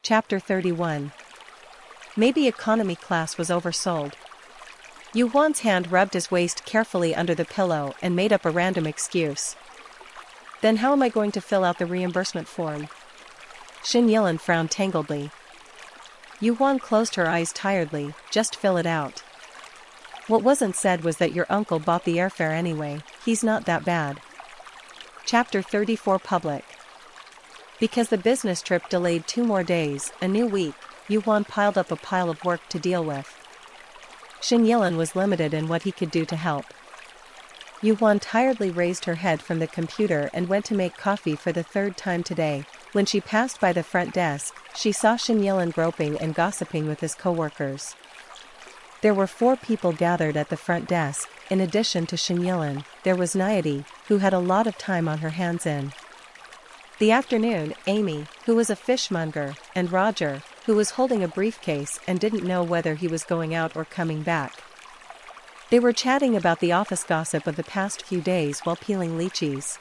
Chapter 31. Maybe economy class was oversold. Yu Huan's hand rubbed his waist carefully under the pillow and made up a random excuse. Then how am I going to fill out the reimbursement form? Xin Yilan frowned tangledly. Yu Huan closed her eyes tiredly. Just fill it out. What wasn't said was that your uncle bought the airfare anyway. He's not that bad. Chapter 34. Public. Because the business trip delayed 2 more days, a new week, Yu Huan piled up a pile of work to deal with. Xin Yilan was limited in what he could do to help. Yu Huan tiredly raised her head from the computer and went to make coffee for the 3rd time today. When she passed by the front desk, she saw Xin Yilan groping and gossiping with his co-workers. There were 4 people gathered at the front desk. In addition to Xin Yilan, there was Nayati, who had a lot of time on her hands in the afternoon, Amy, who was a fishmonger, and Roger, who was holding a briefcase and didn't know whether he was going out or coming back. They were chatting about the office gossip of the past few days while peeling lychees.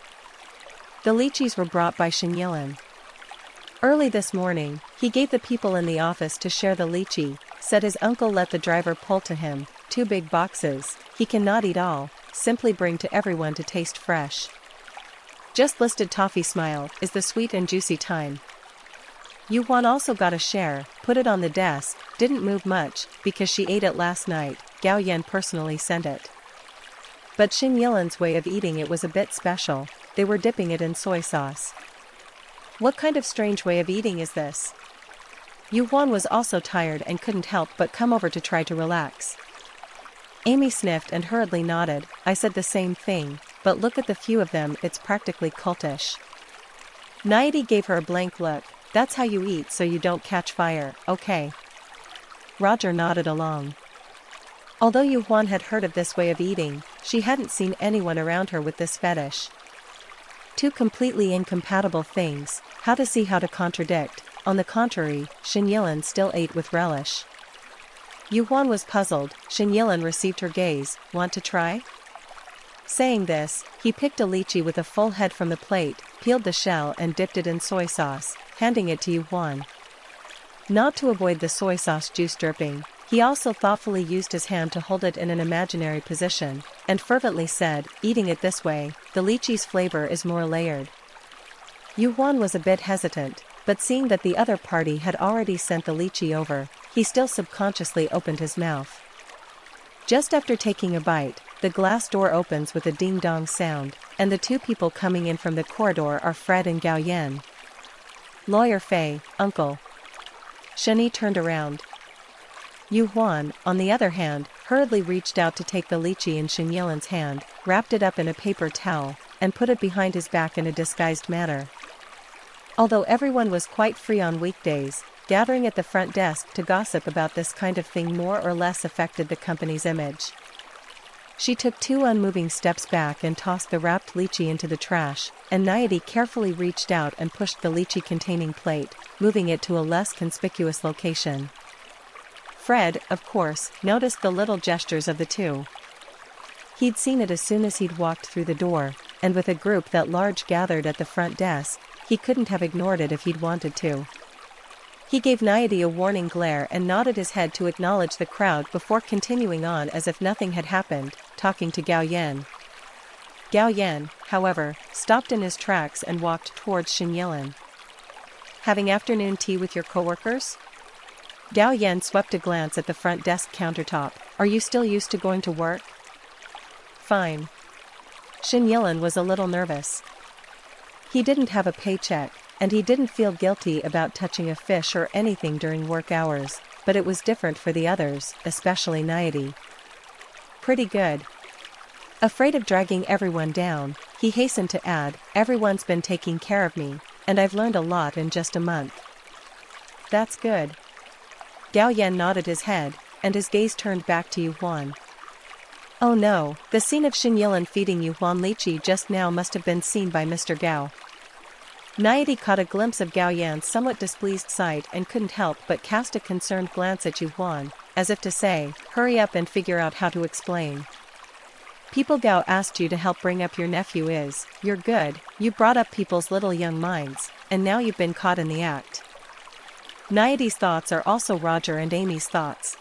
The lychees were brought by Xin Yilan. Early this morning, he gave the people in the office to share the lychee, said his uncle let the driver pull to him 2 big boxes. He cannot eat all, simply bring to everyone to taste fresh. Just listed toffee smile, is the sweet and juicy time. Yu Huan also got a share, put it on the desk, didn't move much, because she ate it last night. Gao Yan personally sent it. But Xin Yilan's way of eating it was a bit special. They were dipping it in soy sauce. What kind of strange way of eating is this? Yu Huan was also tired and couldn't help but come over to try to relax. Amy sniffed and hurriedly nodded. I said the same thing, but look at the few of them, it's practically cultish. Nayati gave her a blank look. That's how you eat so you don't catch fire, okay? Roger nodded along. Although Yu Huan had heard of this way of eating, she hadn't seen anyone around her with this fetish. 2 completely incompatible things, how to see how to contradict. On the contrary, Xin Yilan still ate with relish. Yu Huan was puzzled. Xin Yilan received her gaze. Want to try? Saying this, he picked a lychee with a full head from the plate, peeled the shell and dipped it in soy sauce, handing it to Yu Huan. Not to avoid the soy sauce juice dripping, he also thoughtfully used his hand to hold it in an imaginary position, and fervently said, eating it this way, the lychee's flavor is more layered. Yu Huan was a bit hesitant, but seeing that the other party had already sent the lychee over, he still subconsciously opened his mouth. Just after taking a bite, the glass door opens with a ding-dong sound, and the 2 people coming in from the corridor are Fred and Gao Yan. Lawyer Fei, uncle. Shani turned around. Yu Huan, on the other hand, hurriedly reached out to take the lychee in Xin Yilan's hand, wrapped it up in a paper towel, and put it behind his back in a disguised manner. Although everyone was quite free on weekdays, gathering at the front desk to gossip about this kind of thing more or less affected the company's image. She took 2 unmoving steps back and tossed the wrapped lychee into the trash, and Nayati carefully reached out and pushed the lychee-containing plate, moving it to a less conspicuous location. Fred, of course, noticed the little gestures of the 2. He'd seen it as soon as he'd walked through the door, and with a group that large gathered at the front desk, he couldn't have ignored it if he'd wanted to. He gave Nayati a warning glare and nodded his head to acknowledge the crowd before continuing on as if nothing had happened, talking to Gao Yan. Gao Yan, however, stopped in his tracks and walked towards Xin Yilan. Having afternoon tea with your coworkers? Gao Yan swept a glance at the front desk countertop. Are you still used to going to work? Fine. Xin Yilan was a little nervous. He didn't have a paycheck, and he didn't feel guilty about touching a fish or anything during work hours, but it was different for the others, especially Nayati. Pretty good. Afraid of dragging everyone down, he hastened to add, everyone's been taking care of me, and I've learned a lot in just a month. That's good. Gao Yan nodded his head, and his gaze turned back to Yu Huan. Oh no, the scene of Xin Yilan feeding Yu Huan lychee just now must have been seen by Mr. Gao. Nayati caught a glimpse of Gao Yan's somewhat displeased sight and couldn't help but cast a concerned glance at Yu Huan, as if to say, hurry up and figure out how to explain. People Gao asked you to help bring up your nephew is, you're good, you brought up people's little young minds, and now you've been caught in the act. Naiadi's thoughts are also Roger and Amy's thoughts.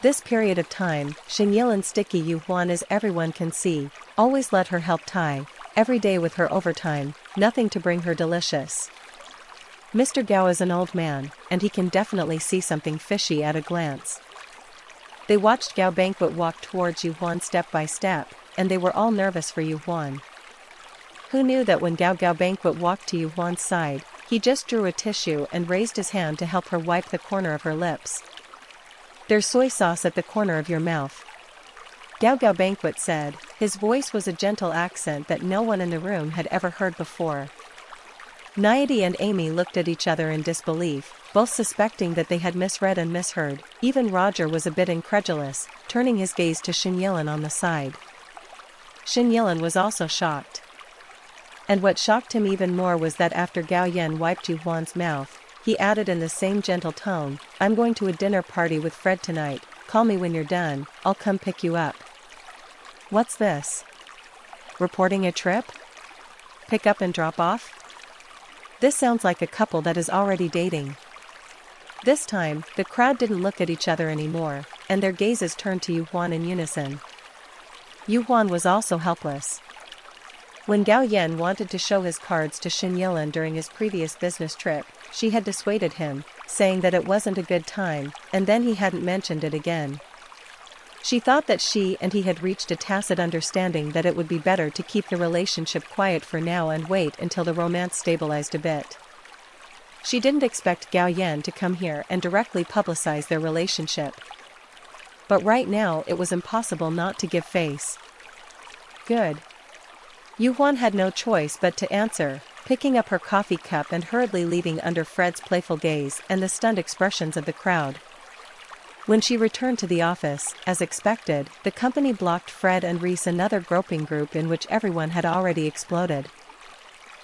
This period of time, Xinyil and Sticky Yuhuan, as everyone can see, always let her help tie, every day with her overtime, nothing to bring her delicious. Mr. Gao is an old man, and he can definitely see something fishy at a glance. They watched Gao Banquet walk towards Yuhuan step by step, and they were all nervous for Yuhuan. Who knew that when Gao Banquet walked to Yuhuan's side, he just drew a tissue and raised his hand to help her wipe the corner of her lips. "There's soy sauce at the corner of your mouth," Gao Banquet said. His voice was a gentle accent that no one in the room had ever heard before. Naiadi and Amy looked at each other in disbelief, both suspecting that they had misread and misheard. Even Roger was a bit incredulous, turning his gaze to Xinyil on the side. Xinyil was also shocked. And what shocked him even more was that after Gao Yan wiped Yuhuan's mouth, he added in the same gentle tone, "I'm going to a dinner party with Fred tonight, call me when you're done, I'll come pick you up." What's this? Reporting a trip? Pick up and drop off? This sounds like a couple that is already dating. This time, the crowd didn't look at each other anymore, and their gazes turned to Yuhuan in unison. Yuhuan was also helpless. When Gao Yan wanted to show his cards to Xinyil during his previous business trip, she had dissuaded him, saying that it wasn't a good time, and then he hadn't mentioned it again. She thought that she and he had reached a tacit understanding that it would be better to keep the relationship quiet for now and wait until the romance stabilized a bit. She didn't expect Gao Yan to come here and directly publicize their relationship. But right now it was impossible not to give face. Good. Yuhuan had no choice but to answer, picking up her coffee cup and hurriedly leaving under Fred's playful gaze and the stunned expressions of the crowd. When she returned to the office, as expected, the company blocked Fred and Reese, another groping group in which everyone had already exploded.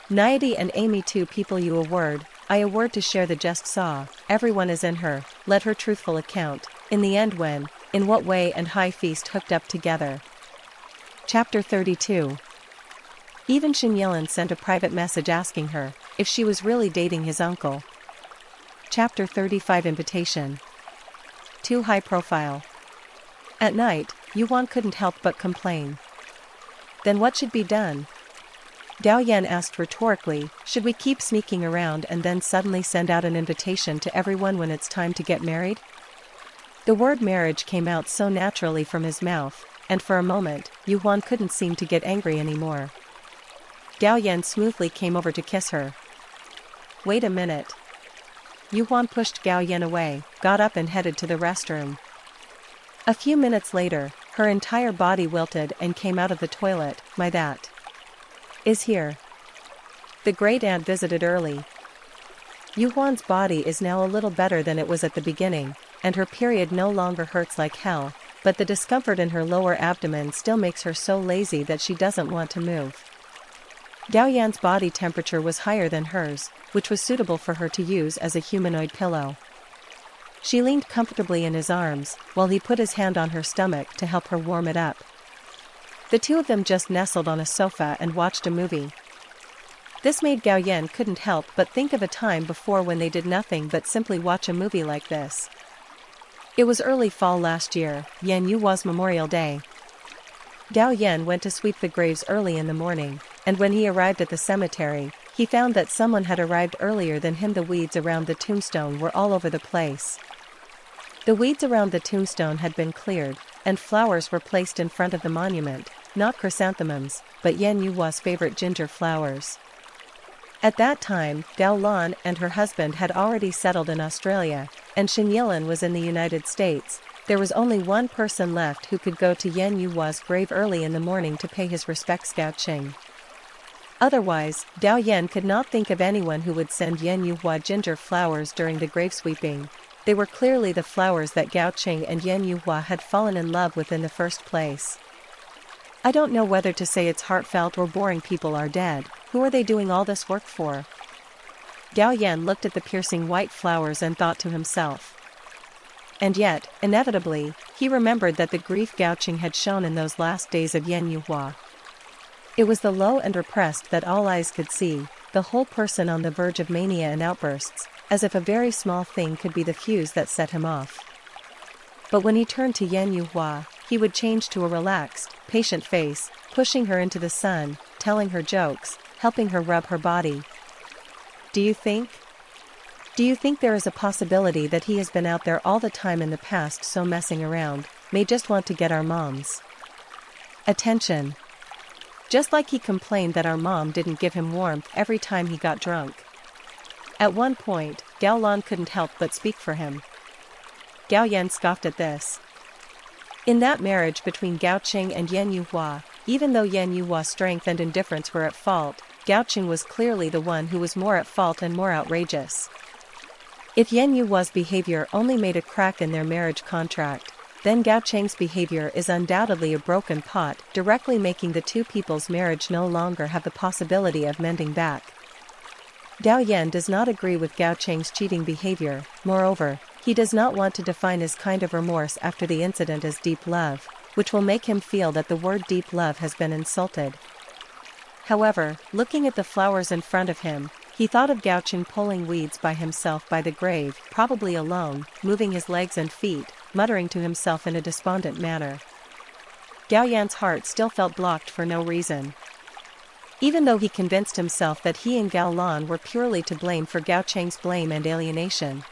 Naiadi and Amy, two people you a word, I a word to share the just saw, everyone is in her, let her truthful account, in the end when, in what way and high feast hooked up together. Chapter 32. Even Xinyil sent a private message asking her if she was really dating his uncle. Chapter 35. Invitation. Too high profile. At night, Yuhuan couldn't help but complain. Then what should be done? Gao Yan asked rhetorically, should we keep sneaking around and then suddenly send out an invitation to everyone when it's time to get married? The word marriage came out so naturally from his mouth, and for a moment, Yuhuan couldn't seem to get angry anymore. Gao Yan smoothly came over to kiss her. Wait a minute. Yuhuan pushed Gao Yan away, got up and headed to the restroom. A few minutes later, her entire body wilted and came out of the toilet. My that is here. The great aunt visited early. Yuhuan's body is now a little better than it was at the beginning, and her period no longer hurts like hell, but the discomfort in her lower abdomen still makes her so lazy that she doesn't want to move. Gao Yan's body temperature was higher than hers, which was suitable for her to use as a humanoid pillow. She leaned comfortably in his arms, while he put his hand on her stomach to help her warm it up. The two of them just nestled on a sofa and watched a movie. This made Gao Yan couldn't help but think of a time before when they did nothing but simply watch a movie like this. It was early fall last year, Yan Yuhua's Memorial Day. Gao Yan went to sweep the graves early in the morning, and when he arrived at the cemetery, he found that someone had arrived earlier than him. The weeds around the tombstone were all over the place. The weeds around the tombstone had been cleared, and flowers were placed in front of the monument, not chrysanthemums, but Yan Yuhua's favorite ginger flowers. At that time, Gao Lan and her husband had already settled in Australia, and Xinyil was in the United States. There was only one person left who could go to Yan Yuhua's grave early in the morning to pay his respects, Gao Qing. Otherwise, Gao Yan could not think of anyone who would send Yan Yuhua ginger flowers during the grave sweeping. They were clearly the flowers that Gao Qing and Yan Yuhua had fallen in love with in the first place. I don't know whether to say it's heartfelt or boring. People are dead. Who are they doing all this work for? Gao Yan looked at the piercing white flowers and thought to himself. And yet, inevitably, he remembered that the grief Gao Qing had shown in those last days of Yan Yuhua. It was the low and repressed that all eyes could see, the whole person on the verge of mania and outbursts, as if a very small thing could be the fuse that set him off. But when he turned to Yan Yuhua, he would change to a relaxed, patient face, pushing her into the sun, telling her jokes, helping her rub her body. Do you think there is a possibility that he has been out there all the time in the past, so messing around, may just want to get our mom's attention? Just like he complained that our mom didn't give him warmth every time he got drunk. At one point, Gao Lan couldn't help but speak for him. Gao Yan scoffed at this. In that marriage between Gao Qing and Yan Yuhua, even though Yan Yuhua's strength and indifference were at fault, Gao Qing was clearly the one who was more at fault and more outrageous. If Yan Yuhua's behavior only made a crack in their marriage contract, then Gao Qing's behavior is undoubtedly a broken pot, directly making the two people's marriage no longer have the possibility of mending back. Gao Yan does not agree with Gao Qing's cheating behavior. Moreover, he does not want to define his kind of remorse after the incident as deep love, which will make him feel that the word deep love has been insulted. However, looking at the flowers in front of him, he thought of Gao Qing pulling weeds by himself by the grave, probably alone, moving his legs and feet, muttering to himself in a despondent manner. Gao Yan's heart still felt blocked for no reason. Even though he convinced himself that he and Gao Lan were purely to blame for Gao Qing's blame and alienation.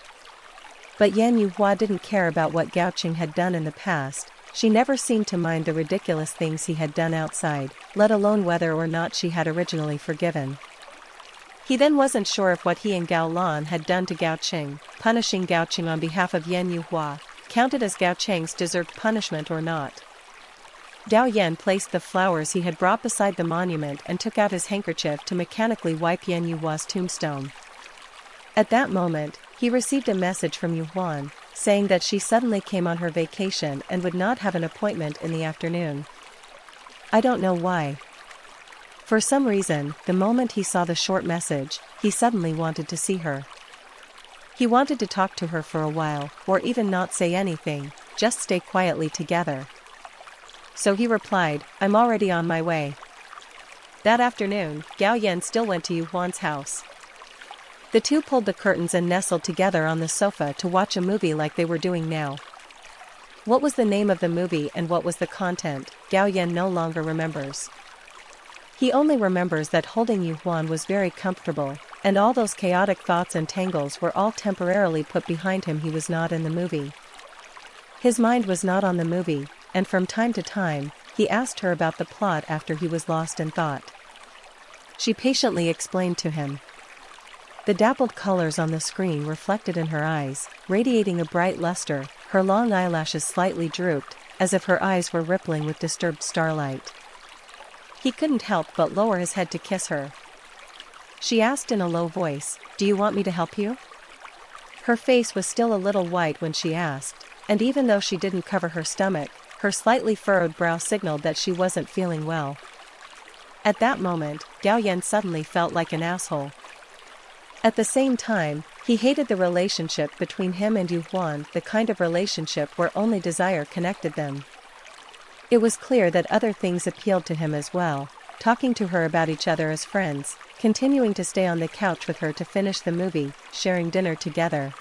But Yan Yuhua didn't care about what Gao Qing had done in the past. She never seemed to mind the ridiculous things he had done outside, let alone whether or not she had originally forgiven. He then wasn't sure if what he and Gao Lan had done to Gao Qing, punishing Gao Qing on behalf of Yan Yuhua, counted as Gao Qing's deserved punishment or not. Gao Yan placed the flowers he had brought beside the monument and took out his handkerchief to mechanically wipe Yan Yuhua's tombstone. At that moment, he received a message from Yuhuan, saying that she suddenly came on her vacation and would not have an appointment in the afternoon. I don't know why. For some reason, the moment he saw the short message, he suddenly wanted to see her. He wanted to talk to her for a while, or even not say anything, just stay quietly together. So he replied, I'm already on my way. That afternoon, Gao Yan still went to Yuhuan's house. The two pulled the curtains and nestled together on the sofa to watch a movie like they were doing now. What was the name of the movie and what was the content, Gao Yan no longer remembers. He only remembers that holding Yuhuan was very comfortable, and all those chaotic thoughts and tangles were all temporarily put behind him. He was not in the movie. His mind was not on the movie, and from time to time, he asked her about the plot after he was lost in thought. She patiently explained to him. The dappled colors on the screen reflected in her eyes, radiating a bright luster, her long eyelashes slightly drooped, as if her eyes were rippling with disturbed starlight. He couldn't help but lower his head to kiss her. She asked in a low voice, Do you want me to help you? Her face was still a little white when she asked, and even though she didn't cover her stomach, her slightly furrowed brow signaled that she wasn't feeling well. At that moment, Gao Yan suddenly felt like an asshole. At the same time, he hated the relationship between him and Yuhuan, the kind of relationship where only desire connected them. It was clear that other things appealed to him as well, talking to her about each other as friends, continuing to stay on the couch with her to finish the movie, sharing dinner together.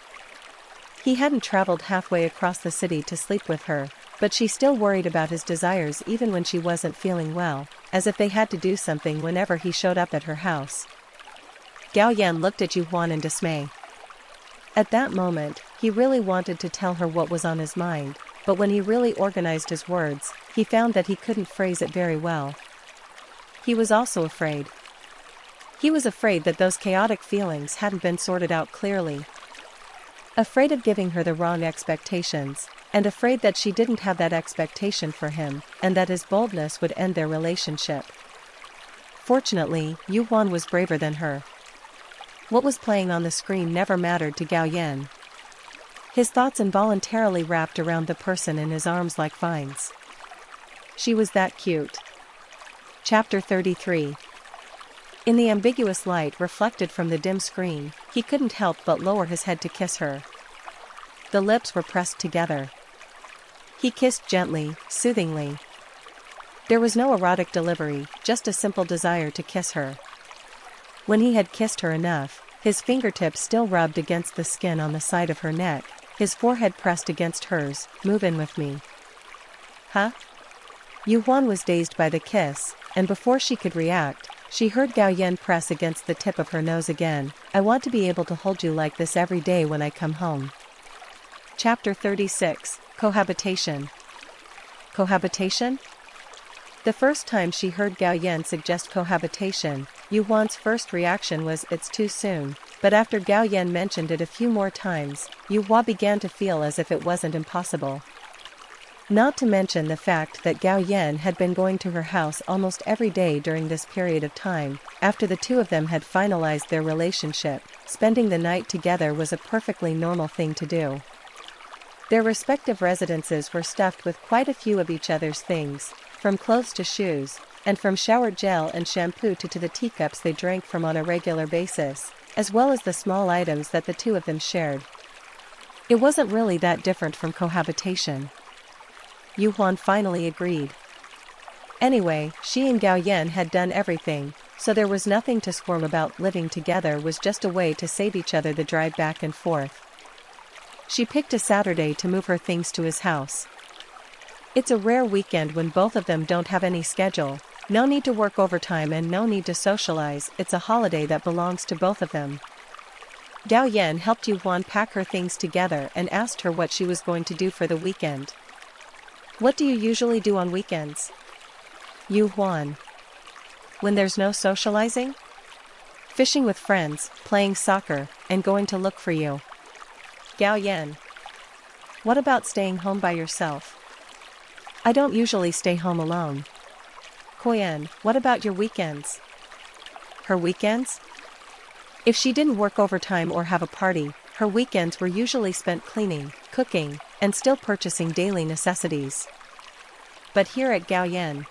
He hadn't traveled halfway across the city to sleep with her, but she still worried about his desires even when she wasn't feeling well, as if they had to do something whenever he showed up at her house. Gao Yan looked at Yuhuan in dismay. At that moment, he really wanted to tell her what was on his mind, but when he really organized his words, he found that he couldn't phrase it very well. He was also afraid. He was afraid that those chaotic feelings hadn't been sorted out clearly. Afraid of giving her the wrong expectations, and afraid that she didn't have that expectation for him, and that his boldness would end their relationship. Fortunately, Yuhuan was braver than her. What was playing on the screen never mattered to Gao Yan. His thoughts involuntarily wrapped around the person in his arms like vines. She was that cute. Chapter 33. In the ambiguous light reflected from the dim screen, he couldn't help but lower his head to kiss her. The lips were pressed together. He kissed gently, soothingly. There was no erotic delivery, just a simple desire to kiss her. When he had kissed her enough, His fingertips still rubbed against the skin on the side of her neck, his forehead pressed against hers. "Move in with me." "Huh?" Yuhuan was dazed by the kiss, and before she could react, she heard Gao Yan press against the tip of her nose again. "I want to be able to hold you like this every day when I come home." Chapter 36, Cohabitation. Cohabitation? The first time she heard Gao Yan suggest cohabitation, Yuhuan's first reaction was, "It's too soon," but after Gao Yan mentioned it a few more times, Yuhua began to feel as if it wasn't impossible. Not to mention the fact that Gao Yan had been going to her house almost every day during this period of time. After the two of them had finalized their relationship, spending the night together was a perfectly normal thing to do. Their respective residences were stuffed with quite a few of each other's things, from clothes to shoes, and from shower gel and shampoo to the teacups they drank from on a regular basis, as well as the small items that the two of them shared. It wasn't really that different from cohabitation. Yuhuan finally agreed. Anyway, she and Gao Yan had done everything, so there was nothing to squirm about. Living together was just a way to save each other the drive back and forth. She picked a Saturday to move her things to his house. It's a rare weekend when both of them don't have any schedule, no need to work overtime and no need to socialize. It's a holiday that belongs to both of them. Gao Yan helped Yuhuan pack her things together and asked her what she was going to do for the weekend. "What do you usually do on weekends?" Yuhuan. "When there's no socializing?" "Fishing with friends, playing soccer, and going to look for you." Gao Yan. "What about staying home by yourself?" "I don't usually stay home alone." Koyan. "What about your weekends?" Her weekends? If she didn't work overtime or have a party, her weekends were usually spent cleaning, cooking, and still purchasing daily necessities. But here at Gao Yan,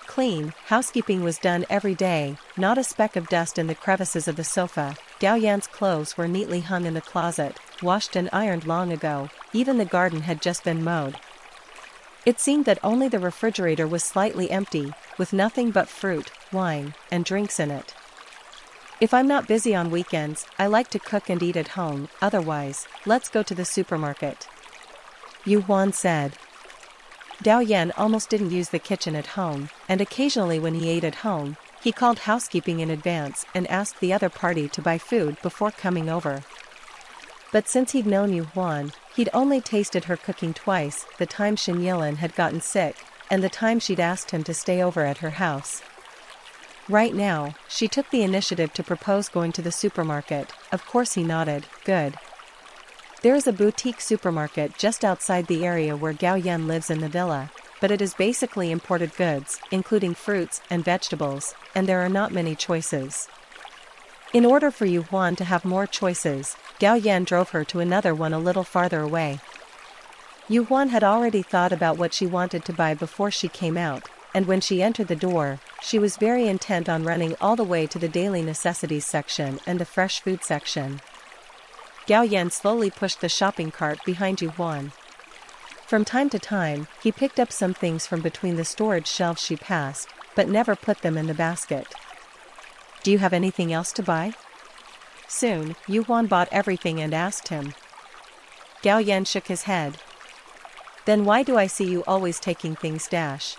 clean, housekeeping was done every day, not a speck of dust in the crevices of the sofa. Gao Yan's clothes were neatly hung in the closet, washed and ironed long ago. Even the garden had just been mowed. It seemed that only the refrigerator was slightly empty, with nothing but fruit, wine, and drinks in it. "If I'm not busy on weekends, I like to cook and eat at home. Otherwise, let's go to the supermarket," Yuhuan said. Gao Yan almost didn't use the kitchen at home, and occasionally when he ate at home, he called housekeeping in advance and asked the other party to buy food before coming over. But since he'd known Yuhuan, he'd only tasted her cooking twice, the time Shen Yilin had gotten sick, and the time she'd asked him to stay over at her house. Right now, she took the initiative to propose going to the supermarket. Of course he nodded. "Good." There is a boutique supermarket just outside the area where Gao Yan lives in the villa, but it is basically imported goods, including fruits and vegetables, and there are not many choices. In order for Yuhuan to have more choices, Gao Yan drove her to another one a little farther away. Yuhuan had already thought about what she wanted to buy before she came out, and when she entered the door, she was very intent on running all the way to the daily necessities section and the fresh food section. Gao Yan slowly pushed the shopping cart behind Yuhuan. From time to time, he picked up some things from between the storage shelves she passed, but never put them in the basket. "Do you have anything else to buy?" Soon, Yuhuan bought everything and asked him. Gao Yan shook his head. "Then why do I see you always taking things dash?"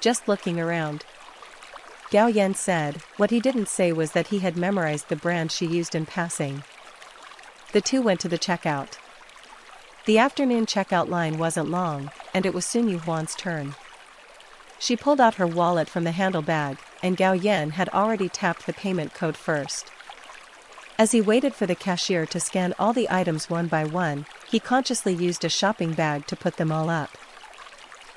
"Just looking around." Gao Yan said. What he didn't say was that he had memorized the brand she used in passing. The two went to the checkout. The afternoon checkout line wasn't long, and it was soon Yuhuan's turn. She pulled out her wallet from the handle bag, and Gao Yan had already tapped the payment code first. As he waited for the cashier to scan all the items one by one, he consciously used a shopping bag to put them all up.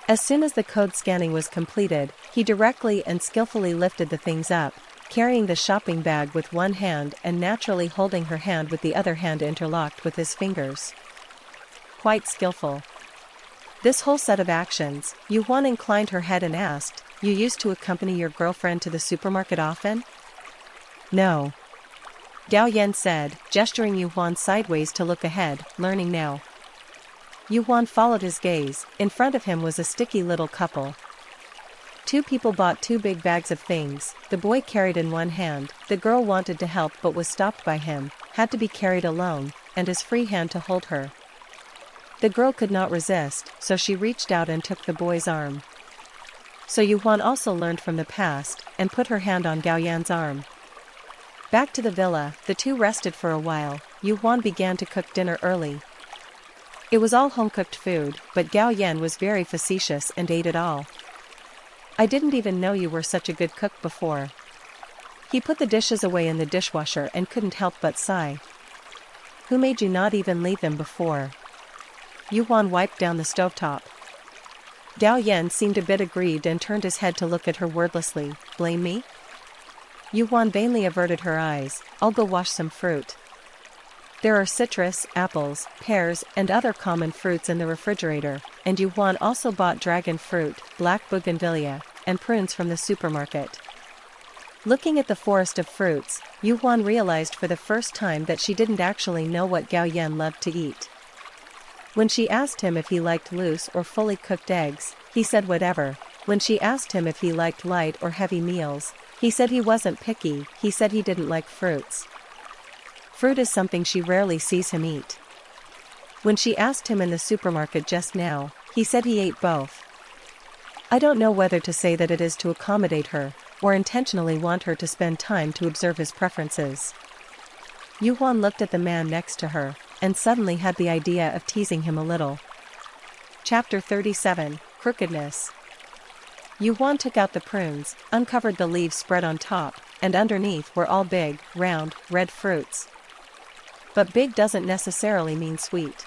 As soon as the code scanning was completed, he directly and skillfully lifted the things up, carrying the shopping bag with one hand and naturally holding her hand with the other hand interlocked with his fingers. Quite skillful. This whole set of actions, Yuhuan inclined her head and asked, "You used to accompany your girlfriend to the supermarket often?" "No," Gao Yan said, gesturing Yuhuan sideways to look ahead, learning now. Yuhuan followed his gaze. In front of him was a sticky little couple. Two people bought two big bags of things, the boy carried in one hand, the girl wanted to help but was stopped by him, had to be carried alone, and his free hand to hold her. The girl could not resist, so she reached out and took the boy's arm. So Yu Huan also learned from the past, and put her hand on Gao Yan's arm. Back to the villa, the two rested for a while. Yu Huan began to cook dinner early. It was all home-cooked food, but Gao Yan was very facetious and ate it all. "I didn't even know you were such a good cook before." He put the dishes away in the dishwasher and couldn't help but sigh. "Who made you not even leave them before?" Yu Huan wiped down the stovetop. Gao Yan seemed a bit aggrieved and turned his head to look at her wordlessly. "Blame me?" Yu Huan vainly averted her eyes. "I'll go wash some fruit. There are citrus, apples, pears, and other common fruits in the refrigerator," and Yu Huan also bought dragon fruit, black bougainvillea, and prunes from the supermarket. Looking at the forest of fruits, Yu Huan realized for the first time that she didn't actually know what Gao Yan loved to eat. When she asked him if he liked loose or fully cooked eggs, he said whatever. When she asked him if he liked light or heavy meals, he said he wasn't picky, he said he didn't like fruits. Fruit is something she rarely sees him eat. When she asked him in the supermarket just now, he said he ate both. I don't know whether to say that it is to accommodate her, or intentionally want her to spend time to observe his preferences. Yu Huan looked at the man next to her, and suddenly had the idea of teasing him a little. Chapter 37, Crookedness. Yu Huan took out the prunes, uncovered the leaves spread on top, and underneath were all big, round, red fruits. But big doesn't necessarily mean sweet.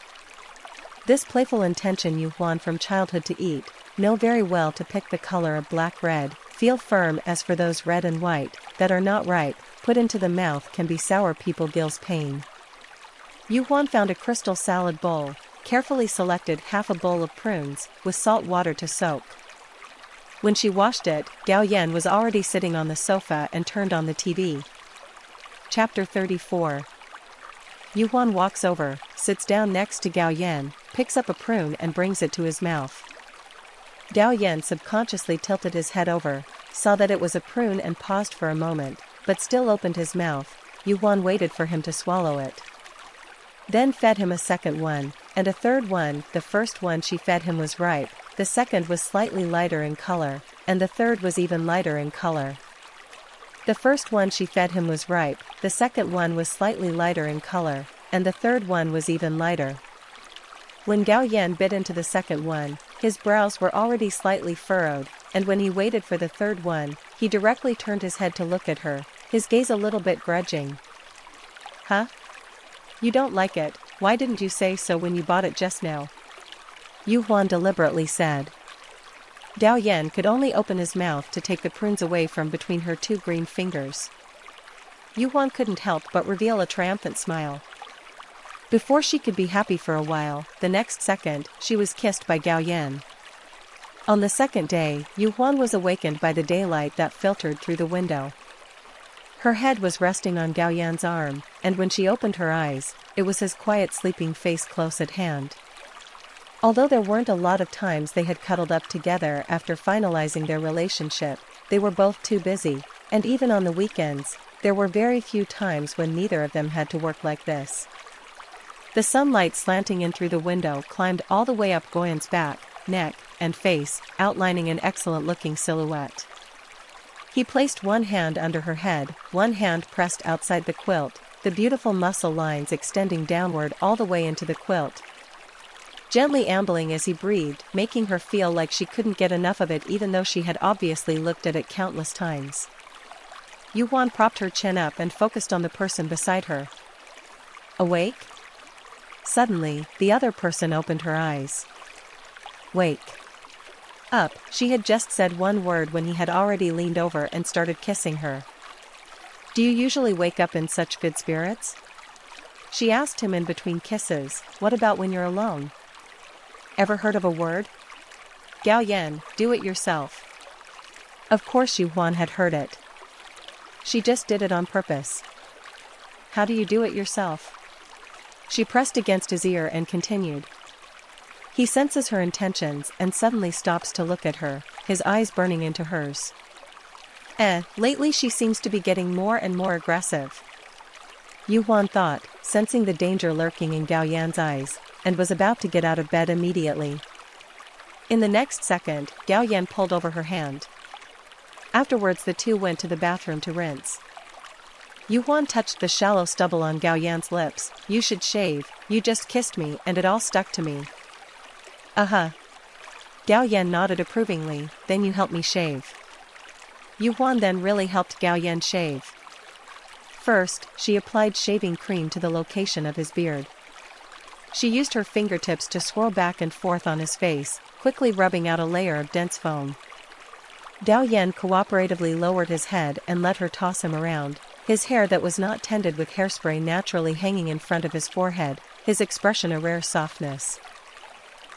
This playful intention Yu Huan from childhood to eat, know very well to pick the color of black-red, feel firm as for those red and white, that are not ripe, put into the mouth can be sour people gills pain. Yu Huan found a crystal salad bowl, carefully selected half a bowl of prunes, with salt water to soak. When she washed it, Gao Yan was already sitting on the sofa and turned on the TV. Chapter 34. Yu Huan walks over, sits down next to Gao Yan, picks up a prune and brings it to his mouth. Gao Yan subconsciously tilted his head over, saw that it was a prune and paused for a moment, but still opened his mouth. Yu Huan waited for him to swallow it. Then fed him a second one, and a third one. The first one she fed him was ripe, the second was slightly lighter in color, and the third was even lighter in color. The first one she fed him was ripe, the second one was slightly lighter in color, and the third one was even lighter. When Gao Yan bit into the second one, his brows were already slightly furrowed, and when he waited for the third one, he directly turned his head to look at her, his gaze a little bit grudging. "Huh? You don't like it, why didn't you say so when you bought it just now?" Yu Huan deliberately said. Gao Yan could only open his mouth to take the prunes away from between her two green fingers. Yu Huan couldn't help but reveal a triumphant smile. Before she could be happy for a while, the next second, she was kissed by Gao Yan. On the second day, Yu Huan was awakened by the daylight that filtered through the window. Her head was resting on Gao Yan's arm, and when she opened her eyes, it was his quiet sleeping face close at hand. Although there weren't a lot of times they had cuddled up together after finalizing their relationship, they were both too busy, and even on the weekends, there were very few times when neither of them had to work like this. The sunlight slanting in through the window climbed all the way up Goyan's back, neck, and face, outlining an excellent-looking silhouette. He placed one hand under her head, one hand pressed outside the quilt, the beautiful muscle lines extending downward all the way into the quilt. Gently ambling as he breathed, making her feel like she couldn't get enough of it even though she had obviously looked at it countless times. Yu Huan propped her chin up and focused on the person beside her. Awake? Suddenly, the other person opened her eyes. Wake up, she had just said one word when he had already leaned over and started kissing her. Do you usually wake up in such good spirits? She asked him in between kisses. What about when you're alone? Ever heard of a word? Gao Yan, do it yourself. Of course Yu Huan had heard it. She just did it on purpose. How do you do it yourself? She pressed against his ear and continued. He senses her intentions and suddenly stops to look at her, his eyes burning into hers. Lately she seems to be getting more and more aggressive. Yu Huan thought, sensing the danger lurking in Gao Yan's eyes, and was about to get out of bed immediately. In the next second, Gao Yan pulled over her hand. Afterwards the two went to the bathroom to rinse. Yu Huan touched the shallow stubble on Gao Yan's lips. "You should shave, you just kissed me and it all stuck to me." Gao Yan nodded approvingly. "Then you help me shave." Yu Huan then really helped Gao Yan shave. First, she applied shaving cream to the location of his beard. She used her fingertips to swirl back and forth on his face, quickly rubbing out a layer of dense foam. Gao Yan cooperatively lowered his head and let her toss him around, his hair that was not tended with hairspray naturally hanging in front of his forehead, his expression a rare softness.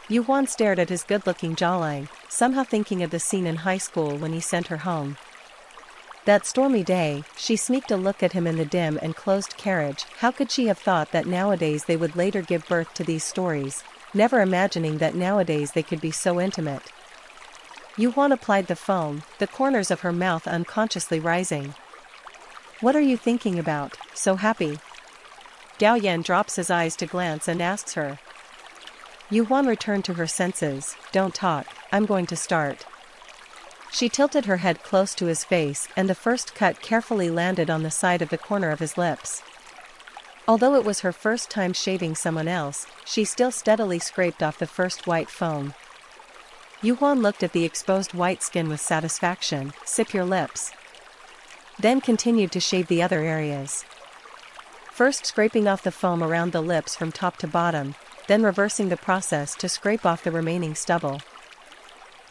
Yu Huan stared at his good-looking jawline, somehow thinking of the scene in high school when he sent her home. That stormy day, she sneaked a look at him in the dim and closed carriage. How could she have thought that nowadays they would later give birth to these stories, never imagining that nowadays they could be so intimate. Yu Huan applied the foam, the corners of her mouth unconsciously rising. "What are you thinking about, so happy?" Gao Yan drops his eyes to glance and asks her. Yu Huan returned to her senses. "Don't talk, I'm going to start." She tilted her head close to his face and the first cut carefully landed on the side of the corner of his lips. Although it was her first time shaving someone else, she still steadily scraped off the first white foam. Yu Huan looked at the exposed white skin with satisfaction. "Sip your lips." Then continued to shave the other areas. First scraping off the foam around the lips from top to bottom, then reversing the process to scrape off the remaining stubble.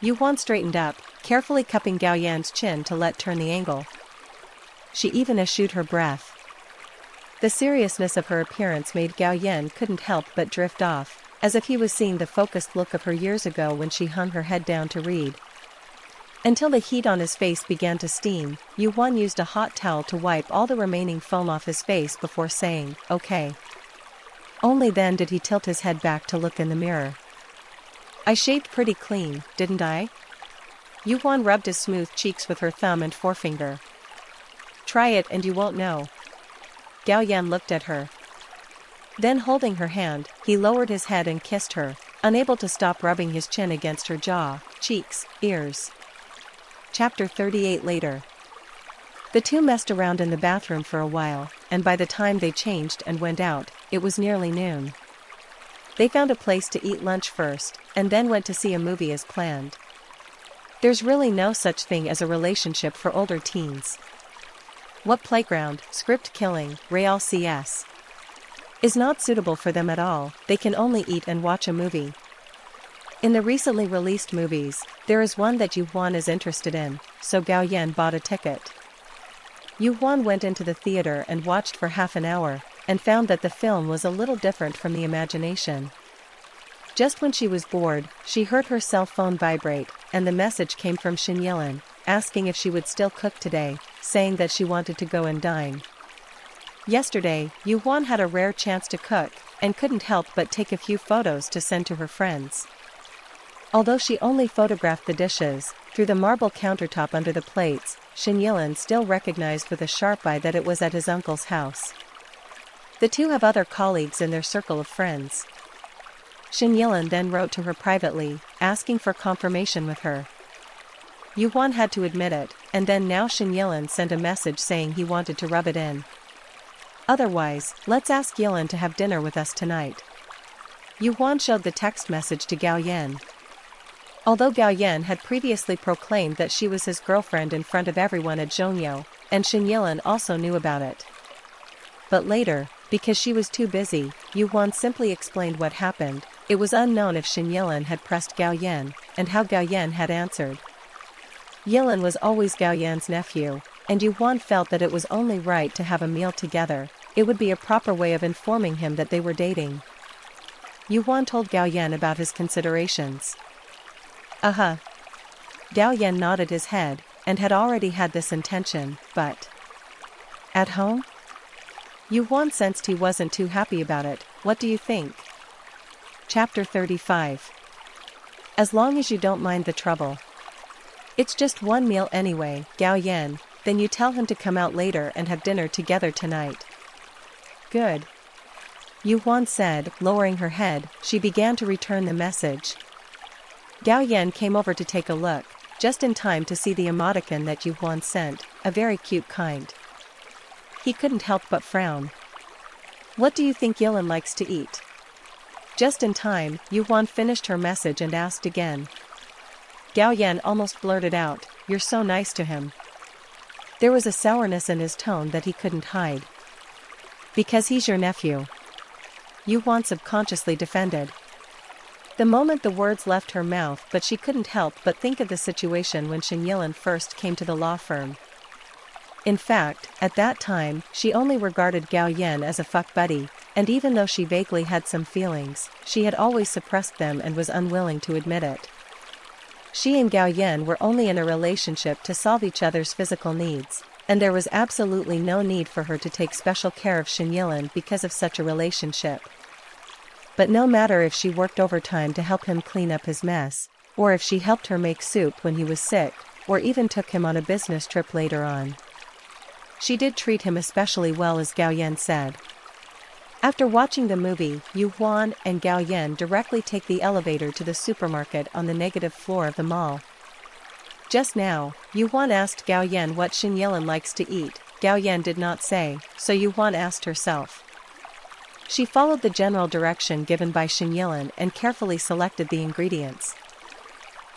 Yu Huan straightened up, carefully cupping Gao Yan's chin to let turn the angle. She even eschewed her breath. The seriousness of her appearance made Gao Yan couldn't help but drift off, as if he was seeing the focused look of her years ago when she hung her head down to read. Until the heat on his face began to steam, Yu Huan used a hot towel to wipe all the remaining foam off his face before saying, "Okay." Only then did he tilt his head back to look in the mirror. "I shaved pretty clean, didn't I?" Yu Huan rubbed his smooth cheeks with her thumb and forefinger. "Try it and you won't know." Gao Yan looked at her. Then holding her hand, he lowered his head and kissed her, unable to stop rubbing his chin against her jaw, cheeks, ears. Chapter 38 later. The two messed around in the bathroom for a while, and by the time they changed and went out, it was nearly noon. They found a place to eat lunch first, and then went to see a movie as planned. There's really no such thing as a relationship for older teens. What playground, script killing, Real CS is not suitable for them at all. They can only eat and watch a movie. In the recently released movies, there is one that Yu Huan is interested in, so Gao Yan bought a ticket. Yu Huan went into the theater and watched for half an hour, and found that the film was a little different from the imagination. Just when she was bored, she heard her cell phone vibrate, and the message came from Xin Yilin, asking if she would still cook today, saying that she wanted to go and dine. Yesterday, Yu Huan had a rare chance to cook, and couldn't help but take a few photos to send to her friends. Although she only photographed the dishes, through the marble countertop under the plates, Xin Yilin still recognized with a sharp eye that it was at his uncle's house. The two have other colleagues in their circle of friends. Xin Yilin then wrote to her privately, asking for confirmation with her. Yu Huan had to admit it, and then now Xin Yilin sent a message saying he wanted to rub it in. "Otherwise, let's ask Yilin to have dinner with us tonight." Yu Huan showed the text message to Gao Yan. Although Gao Yan had previously proclaimed that she was his girlfriend in front of everyone at Zhongyou, and Xin Yilin also knew about it. But later, because she was too busy, Yu Huan simply explained what happened. It was unknown if Xin Yilin had pressed Gao Yan, and how Gao Yan had answered. Yilin was always Gao Yan's nephew, and Yu Huan felt that it was only right to have a meal together. It would be a proper way of informing him that they were dating. Yu Huan told Gao Yan about his considerations. Gao Yan nodded his head, and had already had this intention, but... At home? Yu Huan sensed he wasn't too happy about it. "What do you think?" Chapter 35. As long as you don't mind the trouble. It's just one meal anyway, Gao Yan, then you tell him to come out later and have dinner together tonight. Good. Yu Huan said, lowering her head. She began to return the message. Gao Yan came over to take a look, just in time to see the emoticon that Yu Huan sent, a very cute kind. He couldn't help but frown. What do you think Yilin likes to eat? Just in time, Yu Huan finished her message and asked again. Gao Yan almost blurted out, "You're so nice to him." There was a sourness in his tone that he couldn't hide. Because he's your nephew. Yu Huan subconsciously defended. The moment the words left her mouth, but she couldn't help but think of the situation when Shen Yilin first came to the law firm. In fact, at that time, she only regarded Gao Yan as a fuck buddy, and even though she vaguely had some feelings, she had always suppressed them and was unwilling to admit it. She and Gao Yan were only in a relationship to solve each other's physical needs, and there was absolutely no need for her to take special care of Shen Yilin because of such a relationship. But no matter if she worked overtime to help him clean up his mess, or if she helped her make soup when he was sick, or even took him on a business trip later on, she did treat him especially well, as Gao Yan said. After watching the movie, Yu Huan and Gao Yan directly take the elevator to the supermarket on the negative floor of the mall. Just now, Yu Huan asked Gao Yan what Shen Yilin likes to eat. Gao Yan did not say, so Yu Huan asked herself. She followed the general direction given by Shen Yilin and carefully selected the ingredients.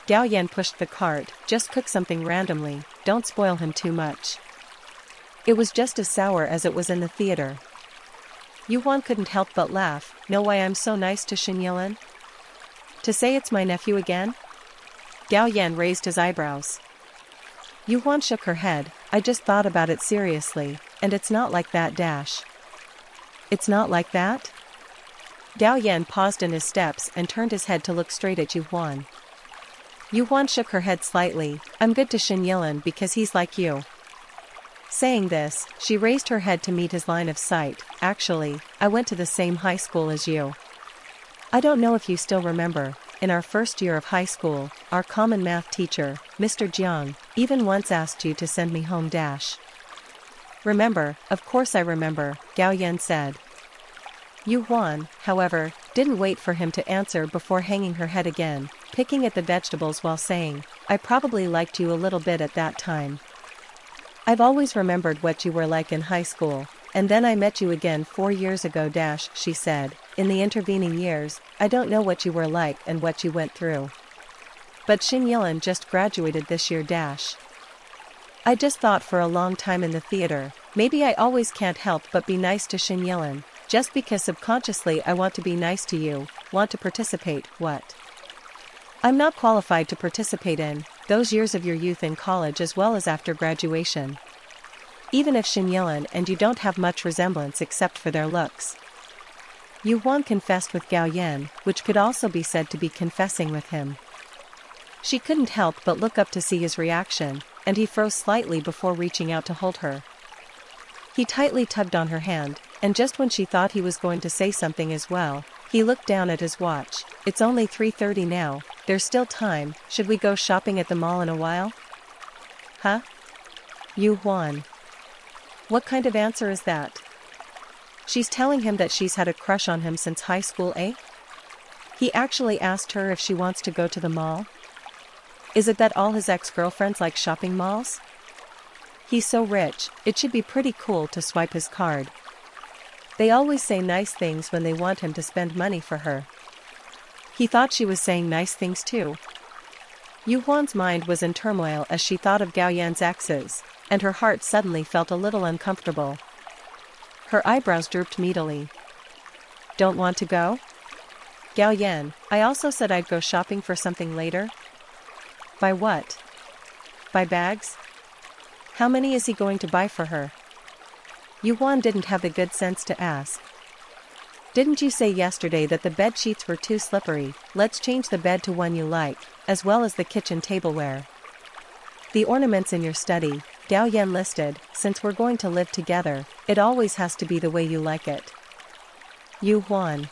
Gao Yan pushed the cart. Just cook something randomly, don't spoil him too much. It was just as sour as it was in the theater. Yu Huan couldn't help but laugh. Know why I'm so nice to Shen Yilin? To say it's my nephew again? Gao Yan raised his eyebrows. Yu Huan shook her head. I just thought about it seriously, and it's not like that dash. It's not like that? Gao Yan paused in his steps and turned his head to look straight at Yu Huan. Yu Huan shook her head slightly. I'm good to Shen Yilin because he's like you. Saying this, she raised her head to meet his line of sight. Actually, I went to the same high school as you. I don't know if you still remember, in our first year of high school, our common math teacher, Mr. Jiang, even once asked you to send me home dash. Remember? Of course I remember, Gao Yan said. Yu Huan, however, didn't wait for him to answer before hanging her head again, picking at the vegetables while saying, I probably liked you a little bit at that time. I've always remembered what you were like in high school, and then I met you again 4 years ago dash, she said. In the intervening years, I don't know what you were like and what you went through. But Shen Yilin just graduated this year dash. I just thought for a long time in the theater, maybe I always can't help but be nice to Shen Yilin, just because subconsciously I want to be nice to you, want to participate, what? I'm not qualified to participate in those years of your youth in college as well as after graduation. Even if Shen Yilin and you don't have much resemblance except for their looks. Yu Huan confessed with Gao Yan, which could also be said to be confessing with him. She couldn't help but look up to see his reaction, and he froze slightly before reaching out to hold her. He tightly tugged on her hand, and just when she thought he was going to say something as well, he looked down at his watch. It's only 3:30 now, there's still time. Should we go shopping at the mall in a while? Huh? Yu Huan. What kind of answer is that? She's telling him that she's had a crush on him since high school, eh? He actually asked her if she wants to go to the mall? Is it that all his ex-girlfriends like shopping malls? He's so rich, it should be pretty cool to swipe his card. They always say nice things when they want him to spend money for her. He thought she was saying nice things too. Yu Huan's mind was in turmoil as she thought of Gao Yan's exes, and her heart suddenly felt a little uncomfortable. Her eyebrows drooped meatily. Don't want to go? Gao Yan, I also said I'd go shopping for something later. Buy what? Buy bags? How many is he going to buy for her? Yu Huan didn't have the good sense to ask. Didn't you say yesterday that the bed sheets were too slippery? Let's change the bed to one you like, as well as the kitchen tableware. The ornaments in your study, Gao Yan listed, since we're going to live together, it always has to be the way you like it. Yu Huan.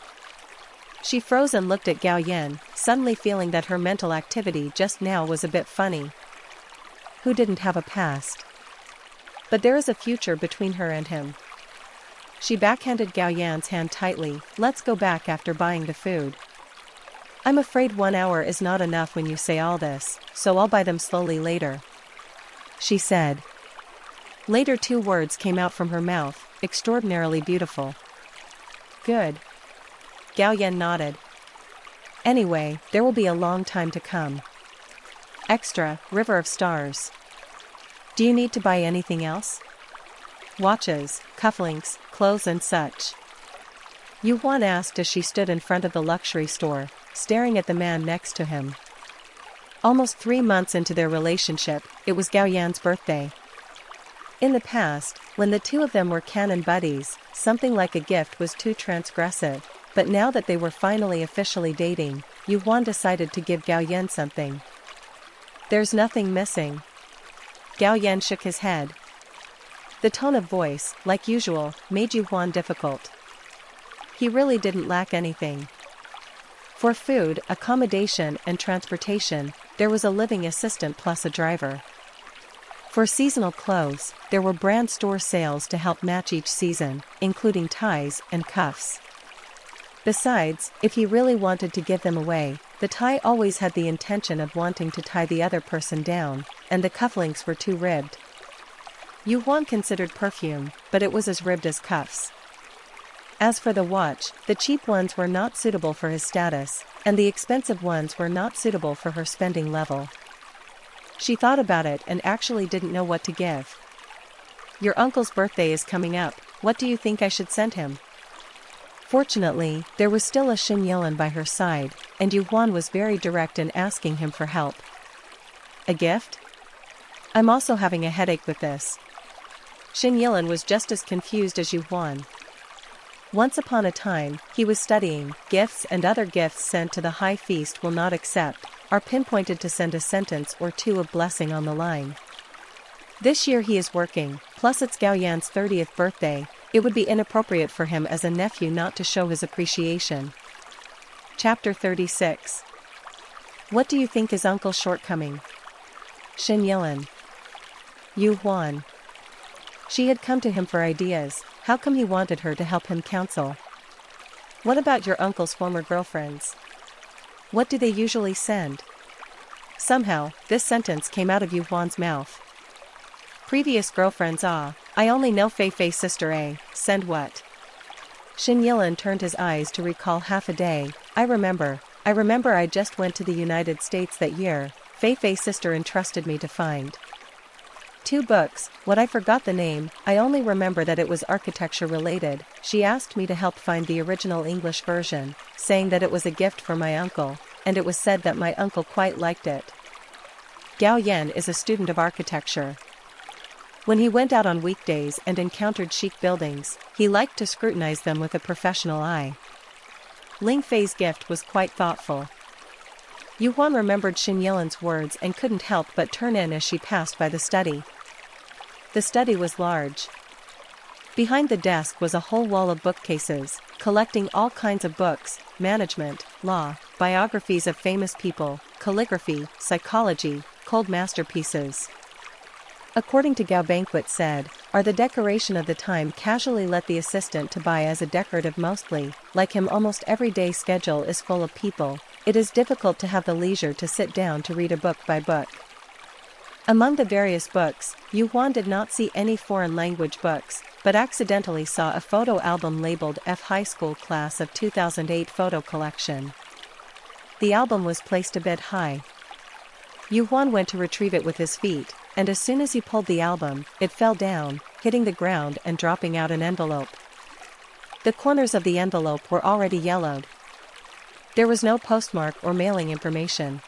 She froze and looked at Gao Yan, suddenly feeling that her mental activity just now was a bit funny. Who didn't have a past? But there is a future between her and him. She backhanded Gao Yan's hand tightly. Let's go back after buying the food. I'm afraid 1 hour is not enough when you say all this, so I'll buy them slowly later, she said. Later 2 words came out from her mouth, extraordinarily beautiful. Good. Gao Yan nodded. Anyway, there will be a long time to come. Extra, River of Stars. Do you need to buy anything else? Watches, cufflinks, clothes and such. Yu Huan asked as she stood in front of the luxury store, staring at the man next to him. Almost 3 months into their relationship, it was Gao Yan's birthday. In the past, when the two of them were canon buddies, something like a gift was too transgressive, but now that they were finally officially dating, Yu Huan decided to give Gao Yan something. There's nothing missing. Gao Yan shook his head. The tone of voice, like usual, made Yu Huan difficult. He really didn't lack anything. For food, accommodation, and transportation, there was a living assistant plus a driver. For seasonal clothes, there were brand store sales to help match each season, including ties and cuffs. Besides, if he really wanted to give them away, the tie always had the intention of wanting to tie the other person down, and the cufflinks were too ribbed. Yu Huan considered perfume, but it was as ribbed as cuffs. As for the watch, the cheap ones were not suitable for his status, and the expensive ones were not suitable for her spending level. She thought about it and actually didn't know what to give. Your uncle's birthday is coming up, what do you think I should send him? Fortunately, there was still a Xin Yilan by her side, and Yu Huan was very direct in asking him for help. A gift? I'm also having a headache with this. Xin Yilan was just as confused as Yu Huan. Once upon a time, he was studying, gifts and other gifts sent to the high feast will not accept, are pinpointed to send a sentence or two of blessing on the line. This year he is working, plus it's Gao Yan's 30th birthday, it would be inappropriate for him as a nephew not to show his appreciation. Chapter 36. What do you think is Uncle's shortcoming? Xin Yilan. Yu Huan. She had come to him for ideas. How come he wanted her to help him counsel? What about your uncle's former girlfriends? What do they usually send? Somehow, this sentence came out of Yu Huan's mouth. Previous girlfriends I only know Fei Fei's sister send what? Xin Yilan turned his eyes to recall half a day. I remember I just went to the United States that year, Fei Fei's sister entrusted me to find 2 books, what I forgot the name, I only remember that it was architecture related. She asked me to help find the original English version, saying that it was a gift for my uncle, and it was said that my uncle quite liked it. Gao Yan is a student of architecture. When he went out on weekdays and encountered chic buildings, he liked to scrutinize them with a professional eye. Ling Fei's gift was quite thoughtful. Yu Huan remembered Xin Yilan's words and couldn't help but turn in as she passed by the study. The study was large. Behind the desk was a whole wall of bookcases, collecting all kinds of books, management, law, biographies of famous people, calligraphy, psychology, cold masterpieces. According to Gao Banquet said, are the decoration of the time casually let the assistant to buy as a decorative mostly, like him almost every day schedule is full of people, it is difficult to have the leisure to sit down to read a book by book. Among the various books, Yu Huan did not see any foreign language books, but accidentally saw a photo album labeled F High School Class of 2008 Photo Collection. The album was placed a bit high. Yu Huan went to retrieve it with his feet, and as soon as he pulled the album, it fell down, hitting the ground and dropping out an envelope. The corners of the envelope were already yellowed. There was no postmark or mailing information.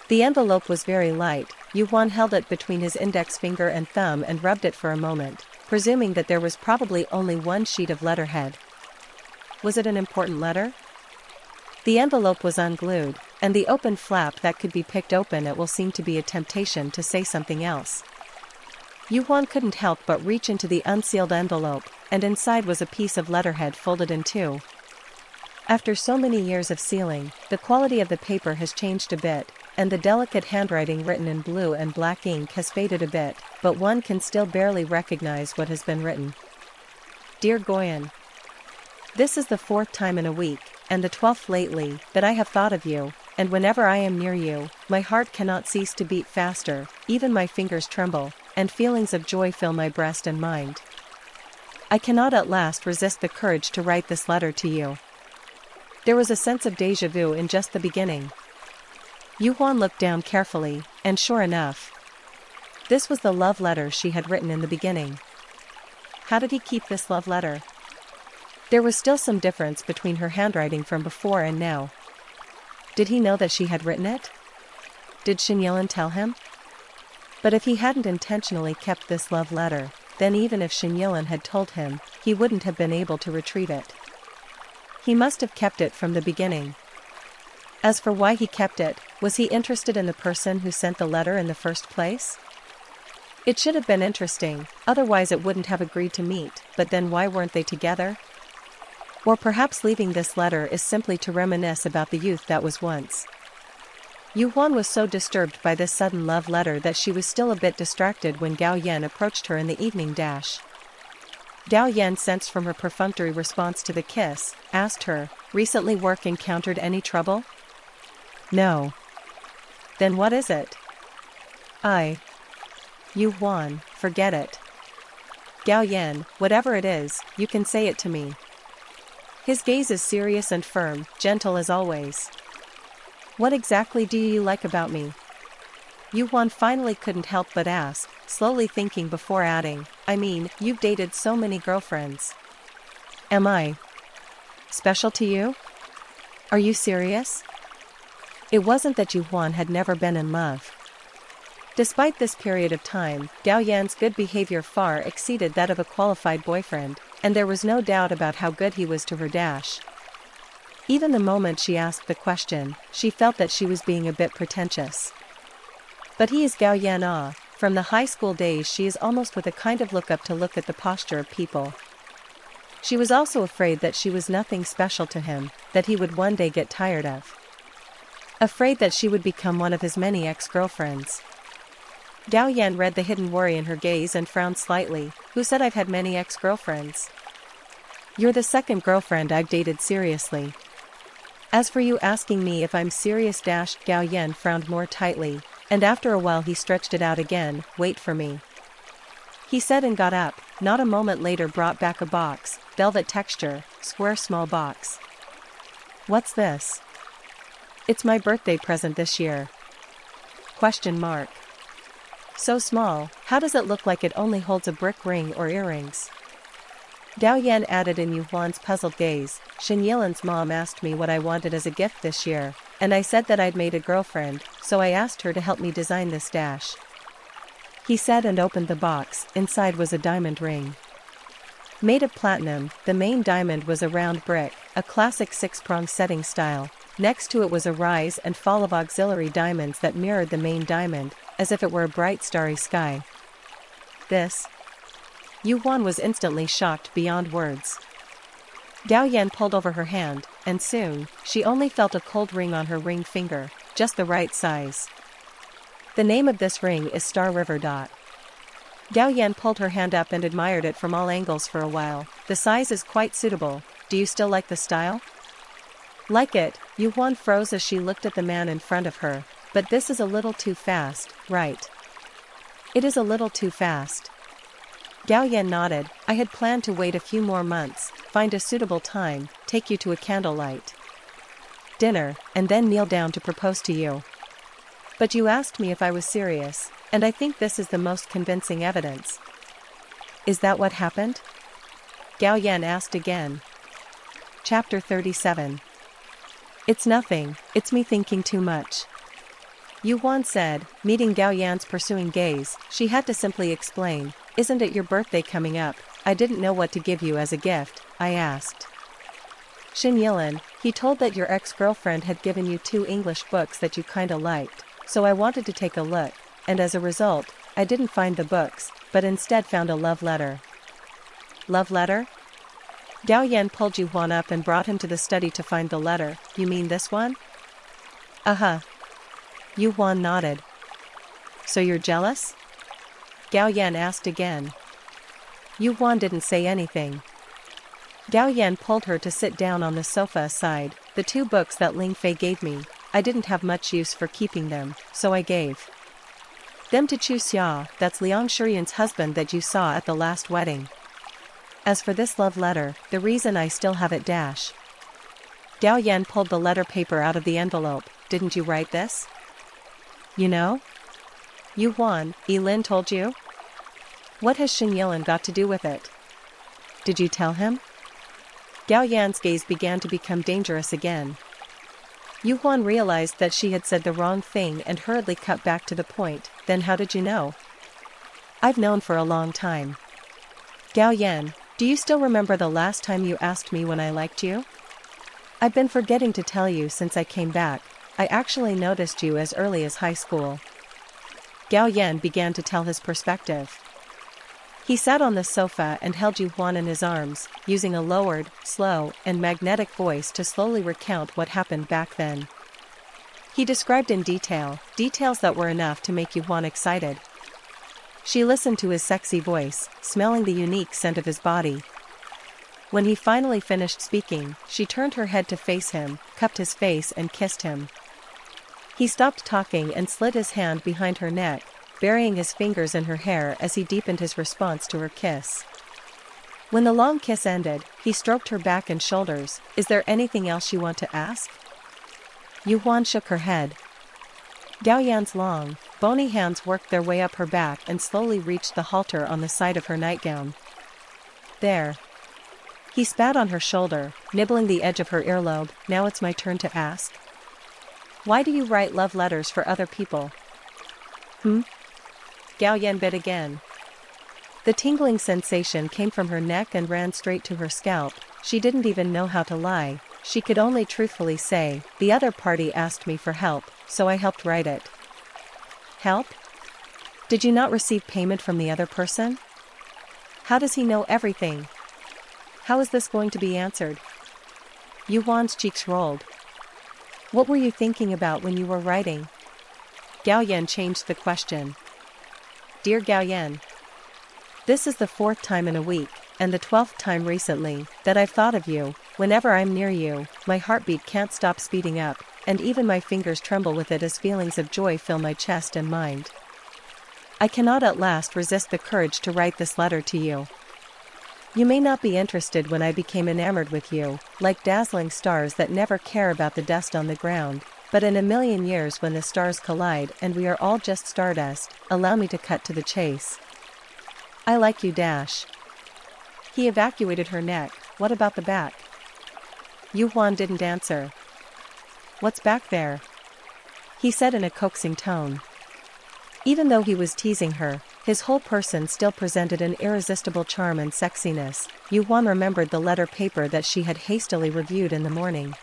The envelope was very light. Yu Huan held it between his index finger and thumb and rubbed it for a moment, presuming that there was probably only one sheet of letterhead. Was it an important letter? The envelope was unglued, and the open flap that could be picked open it will seem to be a temptation to say something else. Yu Huan couldn't help but reach into the unsealed envelope, and inside was a piece of letterhead folded in 2. After so many years of sealing, the quality of the paper has changed a bit, and the delicate handwriting written in blue and black ink has faded a bit, but one can still barely recognize what has been written. Dear Goyan, this is the 4th time in a week, and the 12th lately, that I have thought of you, and whenever I am near you, my heart cannot cease to beat faster, even my fingers tremble, and feelings of joy fill my breast and mind. I cannot at last resist the courage to write this letter to you. There was a sense of déjà vu in just the beginning. Yuhuan looked down carefully, and sure enough, this was the love letter she had written in the beginning. How did he keep this love letter? There was still some difference between her handwriting from before and now. Did he know that she had written it? Did Shen Yilin tell him? But if he hadn't intentionally kept this love letter, then even if Shen Yilin had told him, he wouldn't have been able to retrieve it. He must have kept it from the beginning. As for why he kept it, was he interested in the person who sent the letter in the first place? It should have been interesting, otherwise it wouldn't have agreed to meet, but then why weren't they together? Or perhaps leaving this letter is simply to reminisce about the youth that was once. Yuhuan was so disturbed by this sudden love letter that she was still a bit distracted when Gao Yan approached her in the evening dash. Gao Yan sensed from her perfunctory response to the kiss, asked her, "Recently work encountered any trouble?" "No." "Then what is it?" Yuhuan, forget it." "Gao Yan, whatever it is, you can say it to me." His gaze is serious and firm, gentle as always. "What exactly do you like about me?" Yuhuan finally couldn't help but ask, slowly thinking before adding, "I mean, you've dated so many girlfriends. Am I special to you? Are you serious?" It wasn't that Yuhuan had never been in love. Despite this period of time, Gao Yan's good behavior far exceeded that of a qualified boyfriend, and there was no doubt about how good he was to her dash. Even the moment she asked the question, she felt that she was being a bit pretentious. But he is Gao Yan. From the high school days she is almost with a kind of look up to look at the posture of people. She was also afraid that she was nothing special to him, that he would one day get tired of. Afraid that she would become one of his many ex-girlfriends. Gao Yan read the hidden worry in her gaze and frowned slightly. "Who said I've had many ex-girlfriends? You're the second girlfriend I've dated seriously. As for you asking me if I'm serious," Gao Yan frowned more tightly, and after a while he stretched it out again. "Wait for me," he said, and got up, not a moment later brought back a box, velvet texture, square small box. "What's this?" "It's my birthday present this year." "So small, how does it look like it only holds a brick ring or earrings?" Gao Yan added in Yuhuan's puzzled gaze, "Shen Yilin's mom asked me what I wanted as a gift this year, and I said that I'd made a girlfriend, so I asked her to help me design this dash," he said, and opened the box. Inside was a diamond ring. Made of platinum, the main diamond was a round brick, a classic 6-prong setting style. Next to it was a rise and fall of auxiliary diamonds that mirrored the main diamond, as if it were a bright starry sky. "This?" Yuhuan was instantly shocked beyond words. Gao Yan pulled over her hand, and soon, she only felt a cold ring on her ring finger, just the right size. "The name of this ring is Star River." Gao Yan pulled her hand up and admired it from all angles for a while. "The size is quite suitable. Do you still like the style?" "Like it?" Yuhuan froze as she looked at the man in front of her. "But this is a little too fast, right?" "It is a little too fast." Gao Yan nodded. "I had planned to wait a few more months, find a suitable time, take you to a candlelight dinner, and then kneel down to propose to you. But you asked me if I was serious, and I think this is the most convincing evidence." "Is that what happened?" Gao Yan asked again. Chapter 37. "It's nothing, it's me thinking too much," Yuhuan said, meeting Gao Yan's pursuing gaze. She had to simply explain, "Isn't it your birthday coming up? I didn't know what to give you as a gift, I asked Shen Yilin. He told that your ex-girlfriend had given you 2 English books that you kinda liked, so I wanted to take a look, and as a result, I didn't find the books, but instead found a love letter." "Love letter?" Gao Yan pulled Yu Huan up and brought him to the study to find the letter. You mean this one? Uh-huh. Yu Huan nodded. So you're jealous? Gao Yan asked again. Yu Huan didn't say anything. Gao Yan pulled her to sit down on the sofa aside. The 2 books that Ling Fei gave me, I didn't have much use for keeping them, so I gave them to Chu Xia, that's Liang Shiyan's husband that you saw at the last wedding. As for this love letter, the reason I still have it dash. Gao Yan pulled the letter paper out of the envelope. Didn't you write this? You know? Yu Huan, Lin told you? What has Xing Yilan got to do with it? Did you tell him? Gao Yan's gaze began to become dangerous again. Yu Huan realized that she had said the wrong thing and hurriedly cut back to the point. Then how did you know? I've known for a long time. Gao Yan, do you still remember the last time you asked me when I liked you? I've been forgetting to tell you since I came back. I actually noticed you as early as high school. Gao Yan began to tell his perspective. He sat on the sofa and held Yu Huan in his arms, using a lowered, slow, and magnetic voice to slowly recount what happened back then. He described in detail, details that were enough to make Yu Huan excited. She listened to his sexy voice, smelling the unique scent of his body. When he finally finished speaking, she turned her head to face him, cupped his face and kissed him. He stopped talking and slid his hand behind her neck, burying his fingers in her hair as he deepened his response to her kiss. When the long kiss ended, he stroked her back and shoulders. Is there anything else you want to ask? Yu Huan shook her head. Gao Yan's long, bony hands worked their way up her back and slowly reached the halter on the side of her nightgown. There. He spat on her shoulder, nibbling the edge of her earlobe. Now it's my turn to ask. Why do you write love letters for other people? Gao Yan bit again. The tingling sensation came from her neck and ran straight to her scalp. She didn't even know how to lie. She could only truthfully say, the other party asked me for help, so I helped write it. Help? Did you not receive payment from the other person? How does he know everything? How is this going to be answered? Yu Huan's cheeks rolled. What were you thinking about when you were writing? Gao Yan changed the question. Dear Gao Yan, this is the 4th time in a week, and the 12th time recently, that I've thought of you. Whenever I'm near you, my heartbeat can't stop speeding up, and even my fingers tremble with it as feelings of joy fill my chest and mind. I cannot at last resist the courage to write this letter to you. You may not be interested when I became enamored with you, like dazzling stars that never care about the dust on the ground, but in a million years when the stars collide and we are all just stardust, allow me to cut to the chase. I like you dash. He evacuated her neck. What about the back? Yu Huan didn't answer. What's back there? He said in a coaxing tone. Even though he was teasing her, his whole person still presented an irresistible charm and sexiness. Yu Huan remembered the letter paper that she had hastily reviewed in the morning.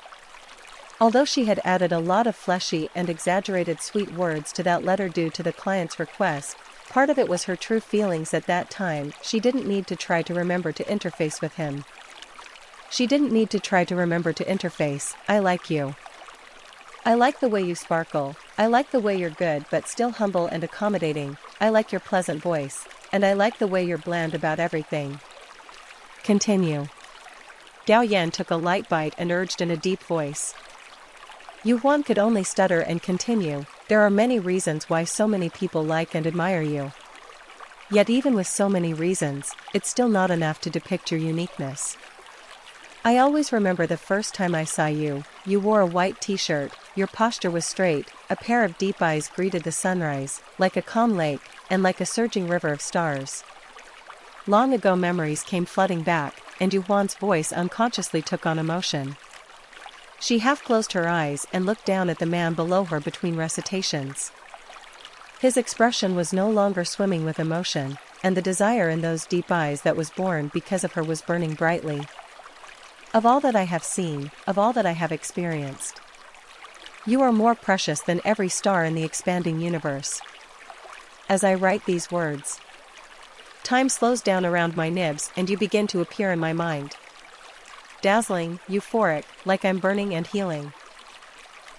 Although she had added a lot of fleshy and exaggerated sweet words to that letter due to the client's request, part of it was her true feelings at that time. She didn't need to try to remember to interface with him. I like you. I like the way you sparkle. I like the way you're good but still humble and accommodating. I like your pleasant voice. And I like the way you're bland about everything. Continue. Gao Yan took a light bite and urged in a deep voice. Yu Huan could only stutter and continue. There are many reasons why so many people like and admire you. Yet even with so many reasons, it's still not enough to depict your uniqueness. I always remember the first time I saw you. You wore a white t-shirt, your posture was straight, a pair of deep eyes greeted the sunrise, like a calm lake, and like a surging river of stars. Long ago memories came flooding back, and Yu Huan's voice unconsciously took on emotion. She half closed her eyes and looked down at the man below her between recitations. His expression was no longer swimming with emotion, and the desire in those deep eyes that was born because of her was burning brightly. Of all that I have seen, of all that I have experienced, you are more precious than every star in the expanding universe. As I write these words, time slows down around my nibs and you begin to appear in my mind. dazzling, euphoric, like I'm burning and healing.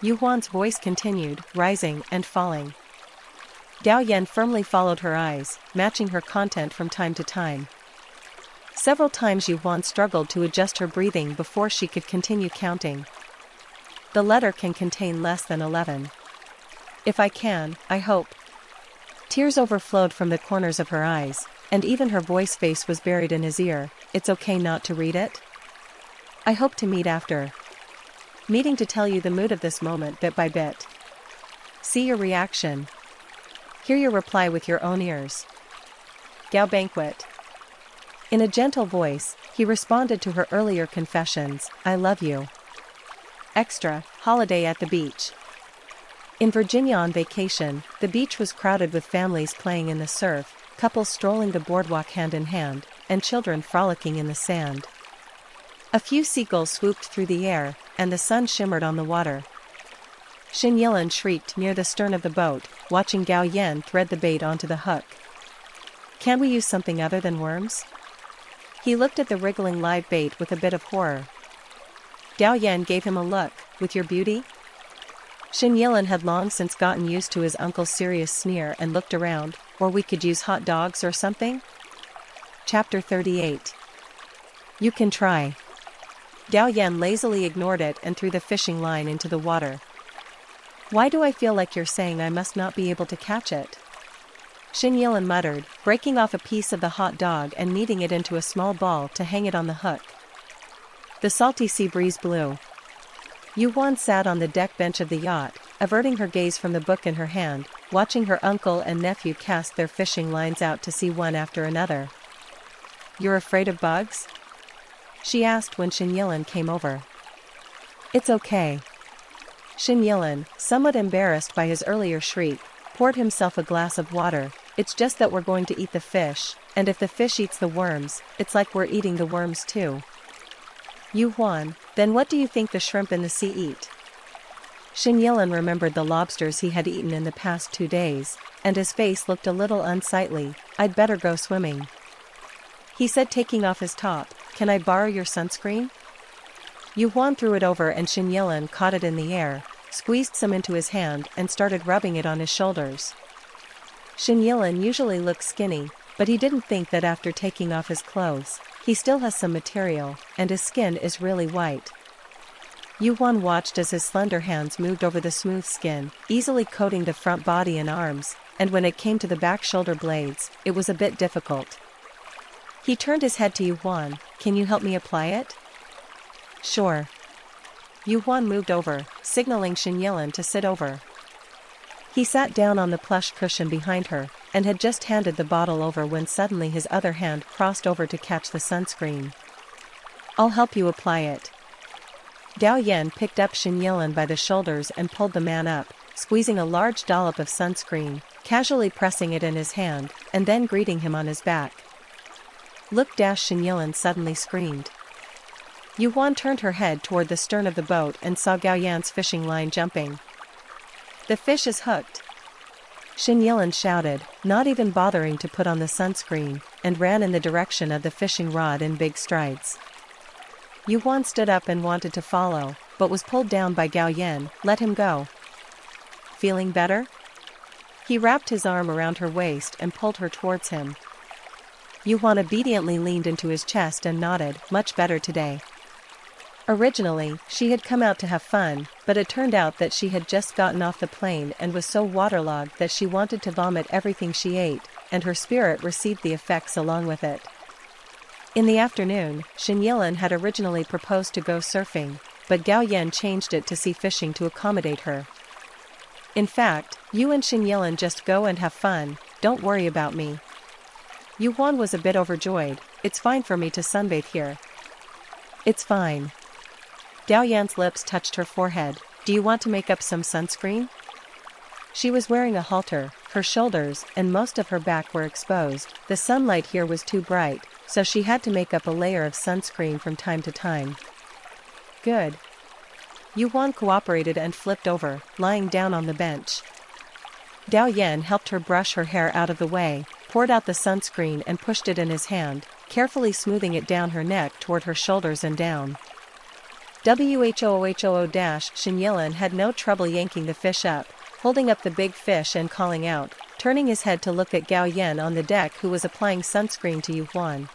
Yu Huan's voice continued, rising and falling. Gao Yan firmly followed her eyes, matching her content from time to time. Several times Yu Huan struggled to adjust her breathing before she could continue counting. The letter can contain less than 11. If I can, I hope. Tears overflowed from the corners of her eyes, and even her face was buried in his ear. It's okay not to read it? I hope to meet after meeting to tell you the mood of this moment bit by bit. See your reaction. Hear your reply with your own ears. Gao Banquet. In a gentle voice, he responded to her earlier confessions, I love you. Extra, holiday at the beach. In Virginia on vacation, the beach was crowded with families playing in the surf, couples strolling the boardwalk hand in hand, and children frolicking in the sand. A few seagulls swooped through the air, and the sun shimmered on the water. Xin Yilan shrieked near the stern of the boat, watching Gao Yan thread the bait onto the hook. Can we use something other than worms? He looked at the wriggling live bait with a bit of horror. Gao Yan gave him a look, with your beauty? Xin Yilan had long since gotten used to his uncle's serious sneer and looked around, or we could use hot dogs or something? Chapter 38. You can try. Gao Yan lazily ignored it and threw the fishing line into the water. Why do I feel like you're saying I must not be able to catch it? Xin Yilan muttered, breaking off a piece of the hot dog and kneading it into a small ball to hang it on the hook. The salty sea breeze blew. Yu Huan sat on the deck bench of the yacht, averting her gaze from the book in her hand, watching her uncle and nephew cast their fishing lines out to sea one after another. You're afraid of bugs? She asked when Xin Yilan came over. It's okay. Xin Yilan, somewhat embarrassed by his earlier shriek, poured himself a glass of water. It's just that we're going to eat the fish, and if the fish eats the worms, it's like we're eating the worms too. Yu Huan, then what do you think the shrimp in the sea eat? Xin Yilan remembered the lobsters he had eaten in the past 2 days, and his face looked a little unsightly. I'd better go swimming. He said, taking off his top. Can I borrow your sunscreen? Yu Huan threw it over and Xin Yilan caught it in the air, squeezed some into his hand and started rubbing it on his shoulders. Xin Yilan usually looks skinny, but he didn't think that after taking off his clothes, he still has some material, and his skin is really white. Yu Huan watched as his slender hands moved over the smooth skin, easily coating the front body and arms, and when it came to the back shoulder blades, it was a bit difficult. He turned his head to Yu Huan, can you help me apply it? Sure. Yu Huan moved over, signaling Xin Yilan to sit over. He sat down on the plush cushion behind her, and had just handed the bottle over when suddenly his other hand crossed over to catch the sunscreen. I'll help you apply it. Gao Yan picked up Xin Yilan by the shoulders and pulled the man up, squeezing a large dollop of sunscreen, casually pressing it in his hand, and then greeting him on his back. Look! Xin Yilan suddenly screamed. Yu Huan turned her head toward the stern of the boat and saw Gao Yan's fishing line jumping. The fish is hooked! Xin Yilan shouted, not even bothering to put on the sunscreen, and ran in the direction of the fishing rod in big strides. Yu Huan stood up and wanted to follow, but was pulled down by Gao Yan. Let him go. Feeling better? He wrapped his arm around her waist and pulled her towards him. Yu Huan obediently leaned into his chest and nodded, much better today. Originally, she had come out to have fun, but it turned out that she had just gotten off the plane and was so waterlogged that she wanted to vomit everything she ate, and her spirit received the effects along with it. In the afternoon, Xin Yilan had originally proposed to go surfing, but Gao Yan changed it to sea fishing to accommodate her. In fact, you and Xin Yilan just go and have fun, don't worry about me. Yu Huan was a bit overjoyed. It's fine for me to sunbathe here. It's fine. Gao Yan's lips touched her forehead. Do you want to make up some sunscreen? She was wearing a halter, her shoulders and most of her back were exposed. The sunlight here was too bright, so she had to make up a layer of sunscreen from time to time. Good. Yu Huan cooperated and flipped over, lying down on the bench. Gao Yan helped her brush her hair out of the way, poured out the sunscreen and pushed it in his hand, carefully smoothing it down her neck toward her shoulders and down. Shin Yilin had no trouble yanking the fish up, holding up the big fish and calling out, turning his head to look at Gao Yan on the deck, who was applying sunscreen to Yu Huan.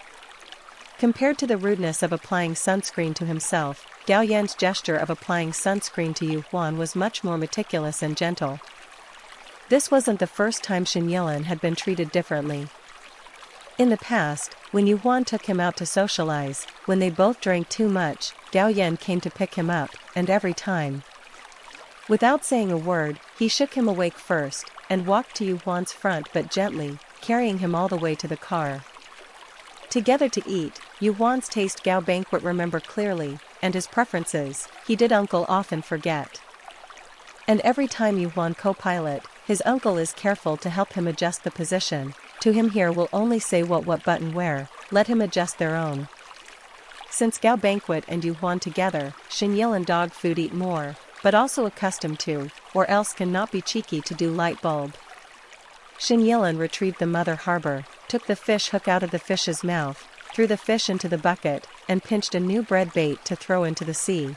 Compared to the rudeness of applying sunscreen to himself, Gao Yan's gesture of applying sunscreen to Yu Huan was much more meticulous and gentle. This wasn't the first time Shin Yilin had been treated differently. In the past, when Yu Huan took him out to socialize, when they both drank too much, Gao Yan came to pick him up, and every time, without saying a word, he shook him awake first, and walked to Yu Huan's front but gently, carrying him all the way to the car. Together to eat, Yu Huan's taste Gao Banquet remember clearly, and his preferences, he did uncle often forget. And every time Yu Huan co-pilot, his uncle is careful to help him adjust the position. To him here will only say what button where, let him adjust their own. Since Gao Banquet and Yu Huan together, Shin Yilin dog food eat more, but also accustomed to, or else can not be cheeky to do light bulb. Shin Yilin retrieved the mother harbor, took the fish hook out of the fish's mouth, threw the fish into the bucket, and pinched a new bread bait to throw into the sea.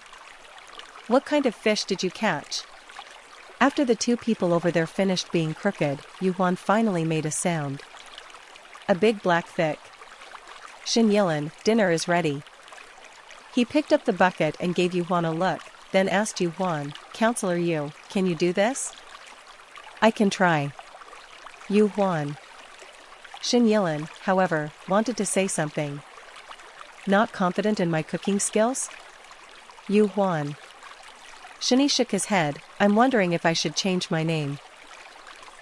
What kind of fish did you catch? After the two people over there finished being crooked, Yu Huan finally made a sound. A big black thick. Shin Yilin, dinner is ready. He picked up the bucket and gave Yu Huan a look, then asked Yu Huan, Counselor Yu, can you do this? I can try. Yu Huan. Shin Yilin, however, wanted to say something. Not confident in my cooking skills? Yu Huan. Shinny shook his head, I'm wondering if I should change my name.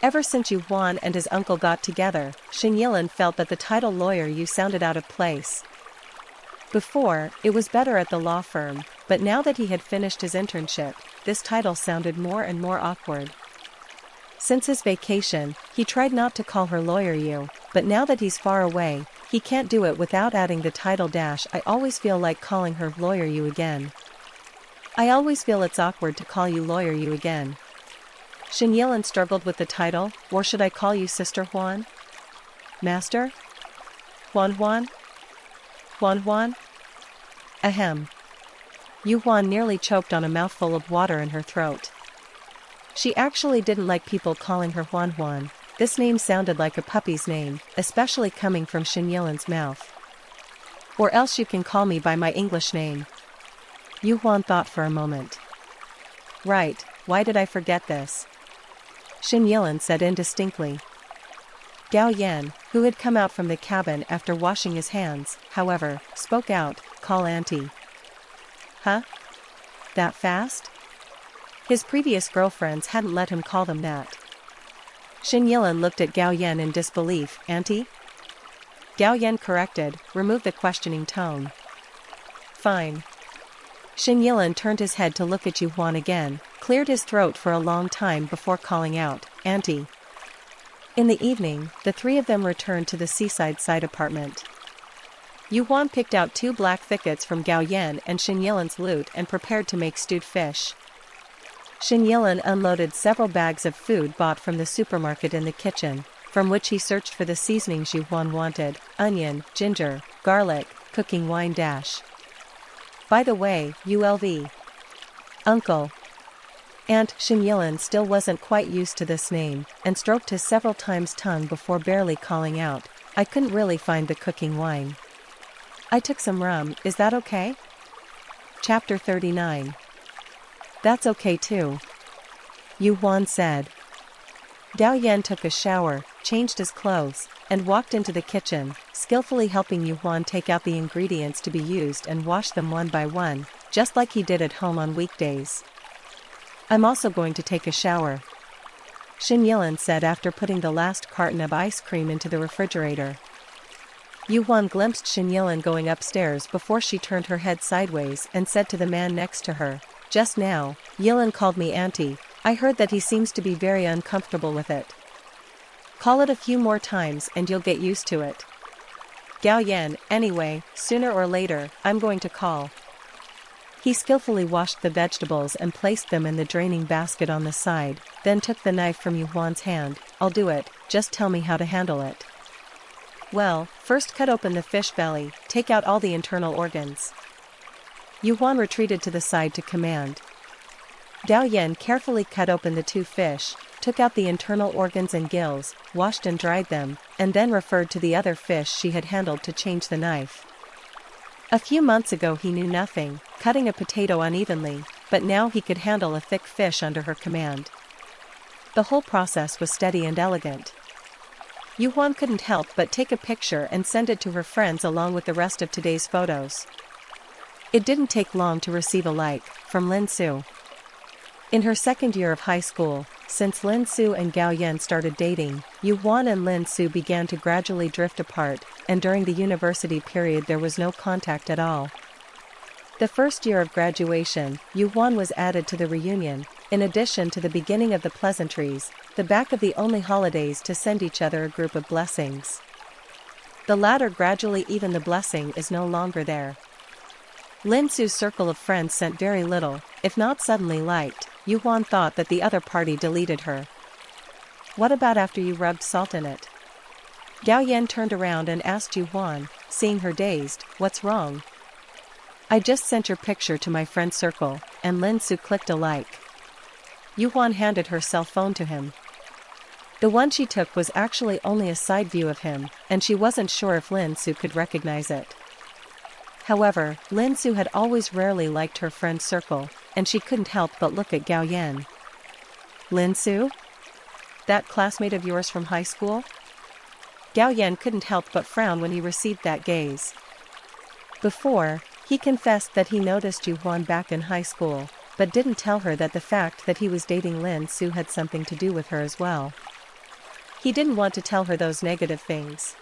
Ever since Yu Huan and his uncle got together, Shin Yilin felt that the title lawyer Yu sounded out of place. Before, it was better at the law firm, but now that he had finished his internship, this title sounded more and more awkward. Since his vacation, he tried not to call her Lawyer Yu, but now that he's far away, he can't do it without adding the title dash. I always feel like calling her Lawyer Yu again. I always feel it's awkward to call you Lawyer Yu again. Shin Yilin struggled with the title, or should I call you Sister Huan? Master? Huan Huan? Huan Huan? Ahem. Yu Huan nearly choked on a mouthful of water in her throat. She actually didn't like people calling her Huan Huan. This name sounded like a puppy's name, especially coming from Shin Yilin's mouth. Or else you can call me by my English name. Yu Huan thought for a moment. Right, why did I forget this? Shin Yilin said indistinctly. Gao Yan, who had come out from the cabin after washing his hands, however, spoke out, call auntie. Huh? That fast? His previous girlfriends hadn't let him call them that. Shin Yilin looked at Gao Yan in disbelief, auntie? Gao Yan corrected, remove the questioning tone. Fine. Shin Yilin turned his head to look at Yu Huan again, cleared his throat for a long time before calling out, auntie. In the evening, the three of them returned to the seaside side apartment. Yu Huan picked out 2 black thickets from Gao Yan and Shin Yilin's loot and prepared to make stewed fish. Shin Yilin unloaded several bags of food bought from the supermarket in the kitchen, from which he searched for the seasonings Yu Huan wanted, onion, ginger, garlic, cooking wine dash. By the way, ULV. Uncle. Aunt Shin Yilin still wasn't quite used to this name, and stroked his several times tongue before barely calling out, I couldn't really find the cooking wine. I took some rum, is that okay? Chapter 39. That's okay too. Yu Huan said. Gao Yan took a shower, changed his clothes, and walked into the kitchen, skillfully helping Yu Huan take out the ingredients to be used and wash them one by one, just like he did at home on weekdays. I'm also going to take a shower. Shin Yilin said after putting the last carton of ice cream into the refrigerator. Yu Huan glimpsed Shin Yilin going upstairs before she turned her head sideways and said to the man next to her, just now, Yilin called me auntie. I heard that he seems to be very uncomfortable with it. Call it a few more times and you'll get used to it. Gao Yan, anyway, sooner or later, I'm going to call. He skillfully washed the vegetables and placed them in the draining basket on the side, then took the knife from Yu Huan's hand. I'll do it, just tell me how to handle it. Well, first cut open the fish belly, take out all the internal organs. Yu Huan retreated to the side to command. Gao Yan carefully cut open the two fish, took out the internal organs and gills, washed and dried them, and then referred to the other fish she had handled to change the knife. A few months ago he knew nothing, cutting a potato unevenly, but now he could handle a thick fish under her command. The whole process was steady and elegant. Yu Huan couldn't help but take a picture and send it to her friends along with the rest of today's photos. It didn't take long to receive a like from Lin Su. In her second year of high school, since Lin Su and Gao Yan started dating, Yu Huan and Lin Su began to gradually drift apart, and during the university period there was no contact at all. The first year of graduation, Yu Huan was added to the reunion, in addition to the beginning of the pleasantries, the back of the only holidays to send each other a group of blessings. The latter gradually even the blessing is no longer there. Lin Su's circle of friends sent very little, if not suddenly liked. Yu Huan thought that the other party deleted her. What about after you rubbed salt in it? Gao Yan turned around and asked Yu Huan, seeing her dazed, what's wrong? I just sent your picture to my friend circle, and Lin Su clicked a like. Yu Huan handed her cell phone to him. The one she took was actually only a side view of him, and she wasn't sure if Lin Su could recognize it. However, Lin Su had always rarely liked her friend's circle, and she couldn't help but look at Gao Yan. Lin Su? That classmate of yours from high school? Gao Yan couldn't help but frown when he received that gaze. Before, he confessed that he noticed Yu Huan back in high school, but didn't tell her that the fact that he was dating Lin Su had something to do with her as well. He didn't want to tell her those negative things.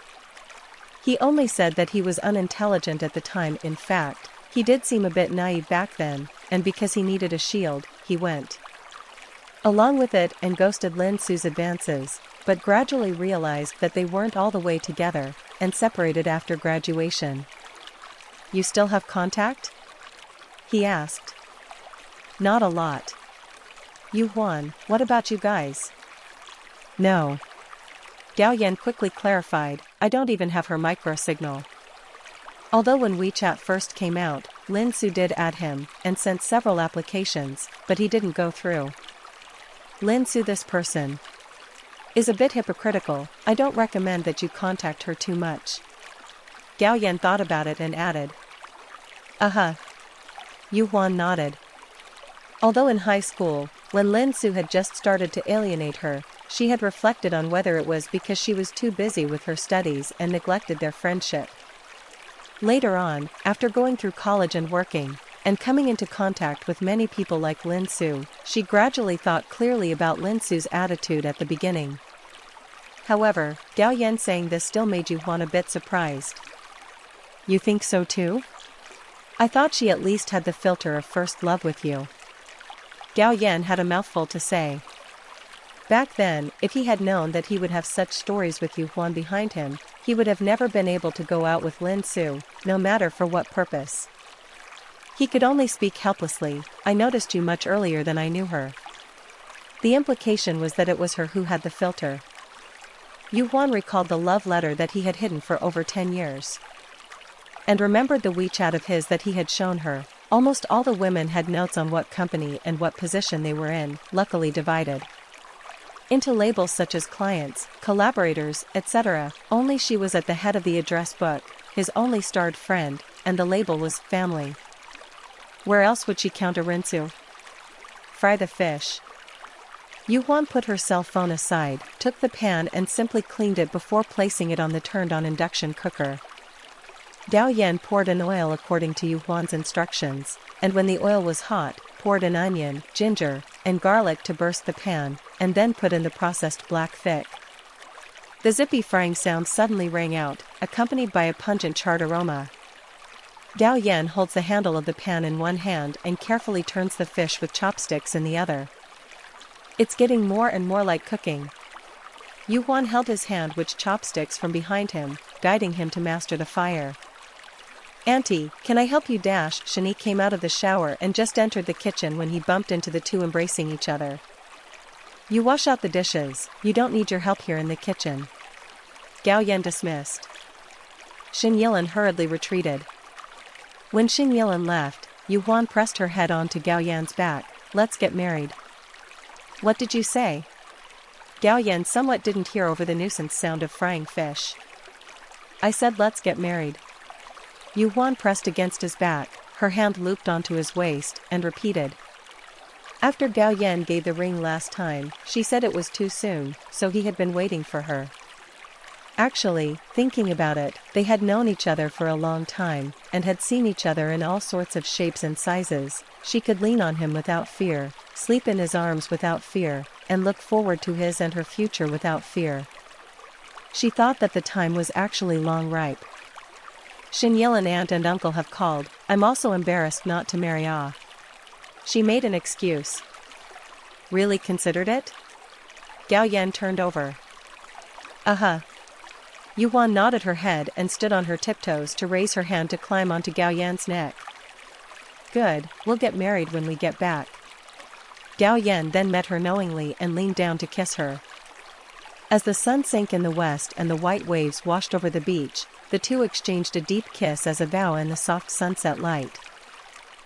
He only said that he was unintelligent at the time. In fact, he did seem a bit naive back then, and because he needed a shield, he went along with it and ghosted Lin Su's advances, but gradually realized that they weren't all the way together, and separated after graduation. You still have contact? He asked. Not a lot. Yu Huan, what about you guys? No. Gao Yan quickly clarified, I don't even have her micro-signal. Although when WeChat first came out, Lin Su did add him, and sent several applications, but he didn't go through. Lin Su, this person is a bit hypocritical. I don't recommend that you contact her too much. Gao Yan thought about it and added. Yu Huan nodded. Although in high school, when Lin Su had just started to alienate her, she had reflected on whether it was because she was too busy with her studies and neglected their friendship. Later on, after going through college and working, and coming into contact with many people like Lin Su, she gradually thought clearly about Lin Su's attitude at the beginning. However, Gao Yan saying this still made Yu Huan a bit surprised. You think so too? I thought she at least had the filter of first love with you. Gao Yan had a mouthful to say. Back then, if he had known that he would have such stories with Yu Huan behind him, he would have never been able to go out with Lin Su, no matter for what purpose. He could only speak helplessly. I noticed you much earlier than I knew her. The implication was that it was her who had the filter. Yu Huan recalled the love letter that he had hidden for over 10 years. And remembered the WeChat of his that he had shown her. Almost all the women had notes on what company and what position they were in, luckily divided into labels such as clients, collaborators, etc. Only she was at the head of the address book, his only starred friend, and the label was family. Where else would she count a Rinsu? Fry the fish. Yu Huan put her cell phone aside, took the pan and simply cleaned it before placing it on the turned-on induction cooker. Gao Yan poured in oil according to Yu Huan's instructions, and when the oil was hot, poured in onion, ginger, and garlic to burst the pan, and then put in the processed black thick. The zippy frying sound suddenly rang out, accompanied by a pungent charred aroma. Gao Yan holds the handle of the pan in one hand and carefully turns the fish with chopsticks in the other. It's getting more and more like cooking. Yu Huan held his hand with chopsticks from behind him, guiding him to master the fire. Auntie, can I help you? Shani came out of the shower and just entered the kitchen when he bumped into the two embracing each other. You wash out the dishes, you don't need your help here in the kitchen. Gao Yan dismissed. Xin Yilan hurriedly retreated. When Xin Yilan left, Yuan pressed her head onto Gao Yan's back. Let's get married. What did you say? Gao Yan somewhat didn't hear over the nuisance sound of frying fish. I said let's get married. Yuan pressed against his back, her hand looped onto his waist, and repeated. After Gao Yan gave the ring last time, she said it was too soon, so he had been waiting for her. Actually, thinking about it, they had known each other for a long time, and had seen each other in all sorts of shapes and sizes. She could lean on him without fear, sleep in his arms without fear, and look forward to his and her future without fear. She thought that the time was actually long ripe. Xinyilin aunt and uncle have called. I'm also embarrassed not to marry Ah. She made an excuse. Really considered it? Gao Yan turned over. Yuan nodded her head and stood on her tiptoes to raise her hand to climb onto Gao Yan's neck. Good, we'll get married when we get back. Gao Yan then met her knowingly and leaned down to kiss her. As the sun sank in the west and the white waves washed over the beach, the two exchanged a deep kiss as a vow in the soft sunset light.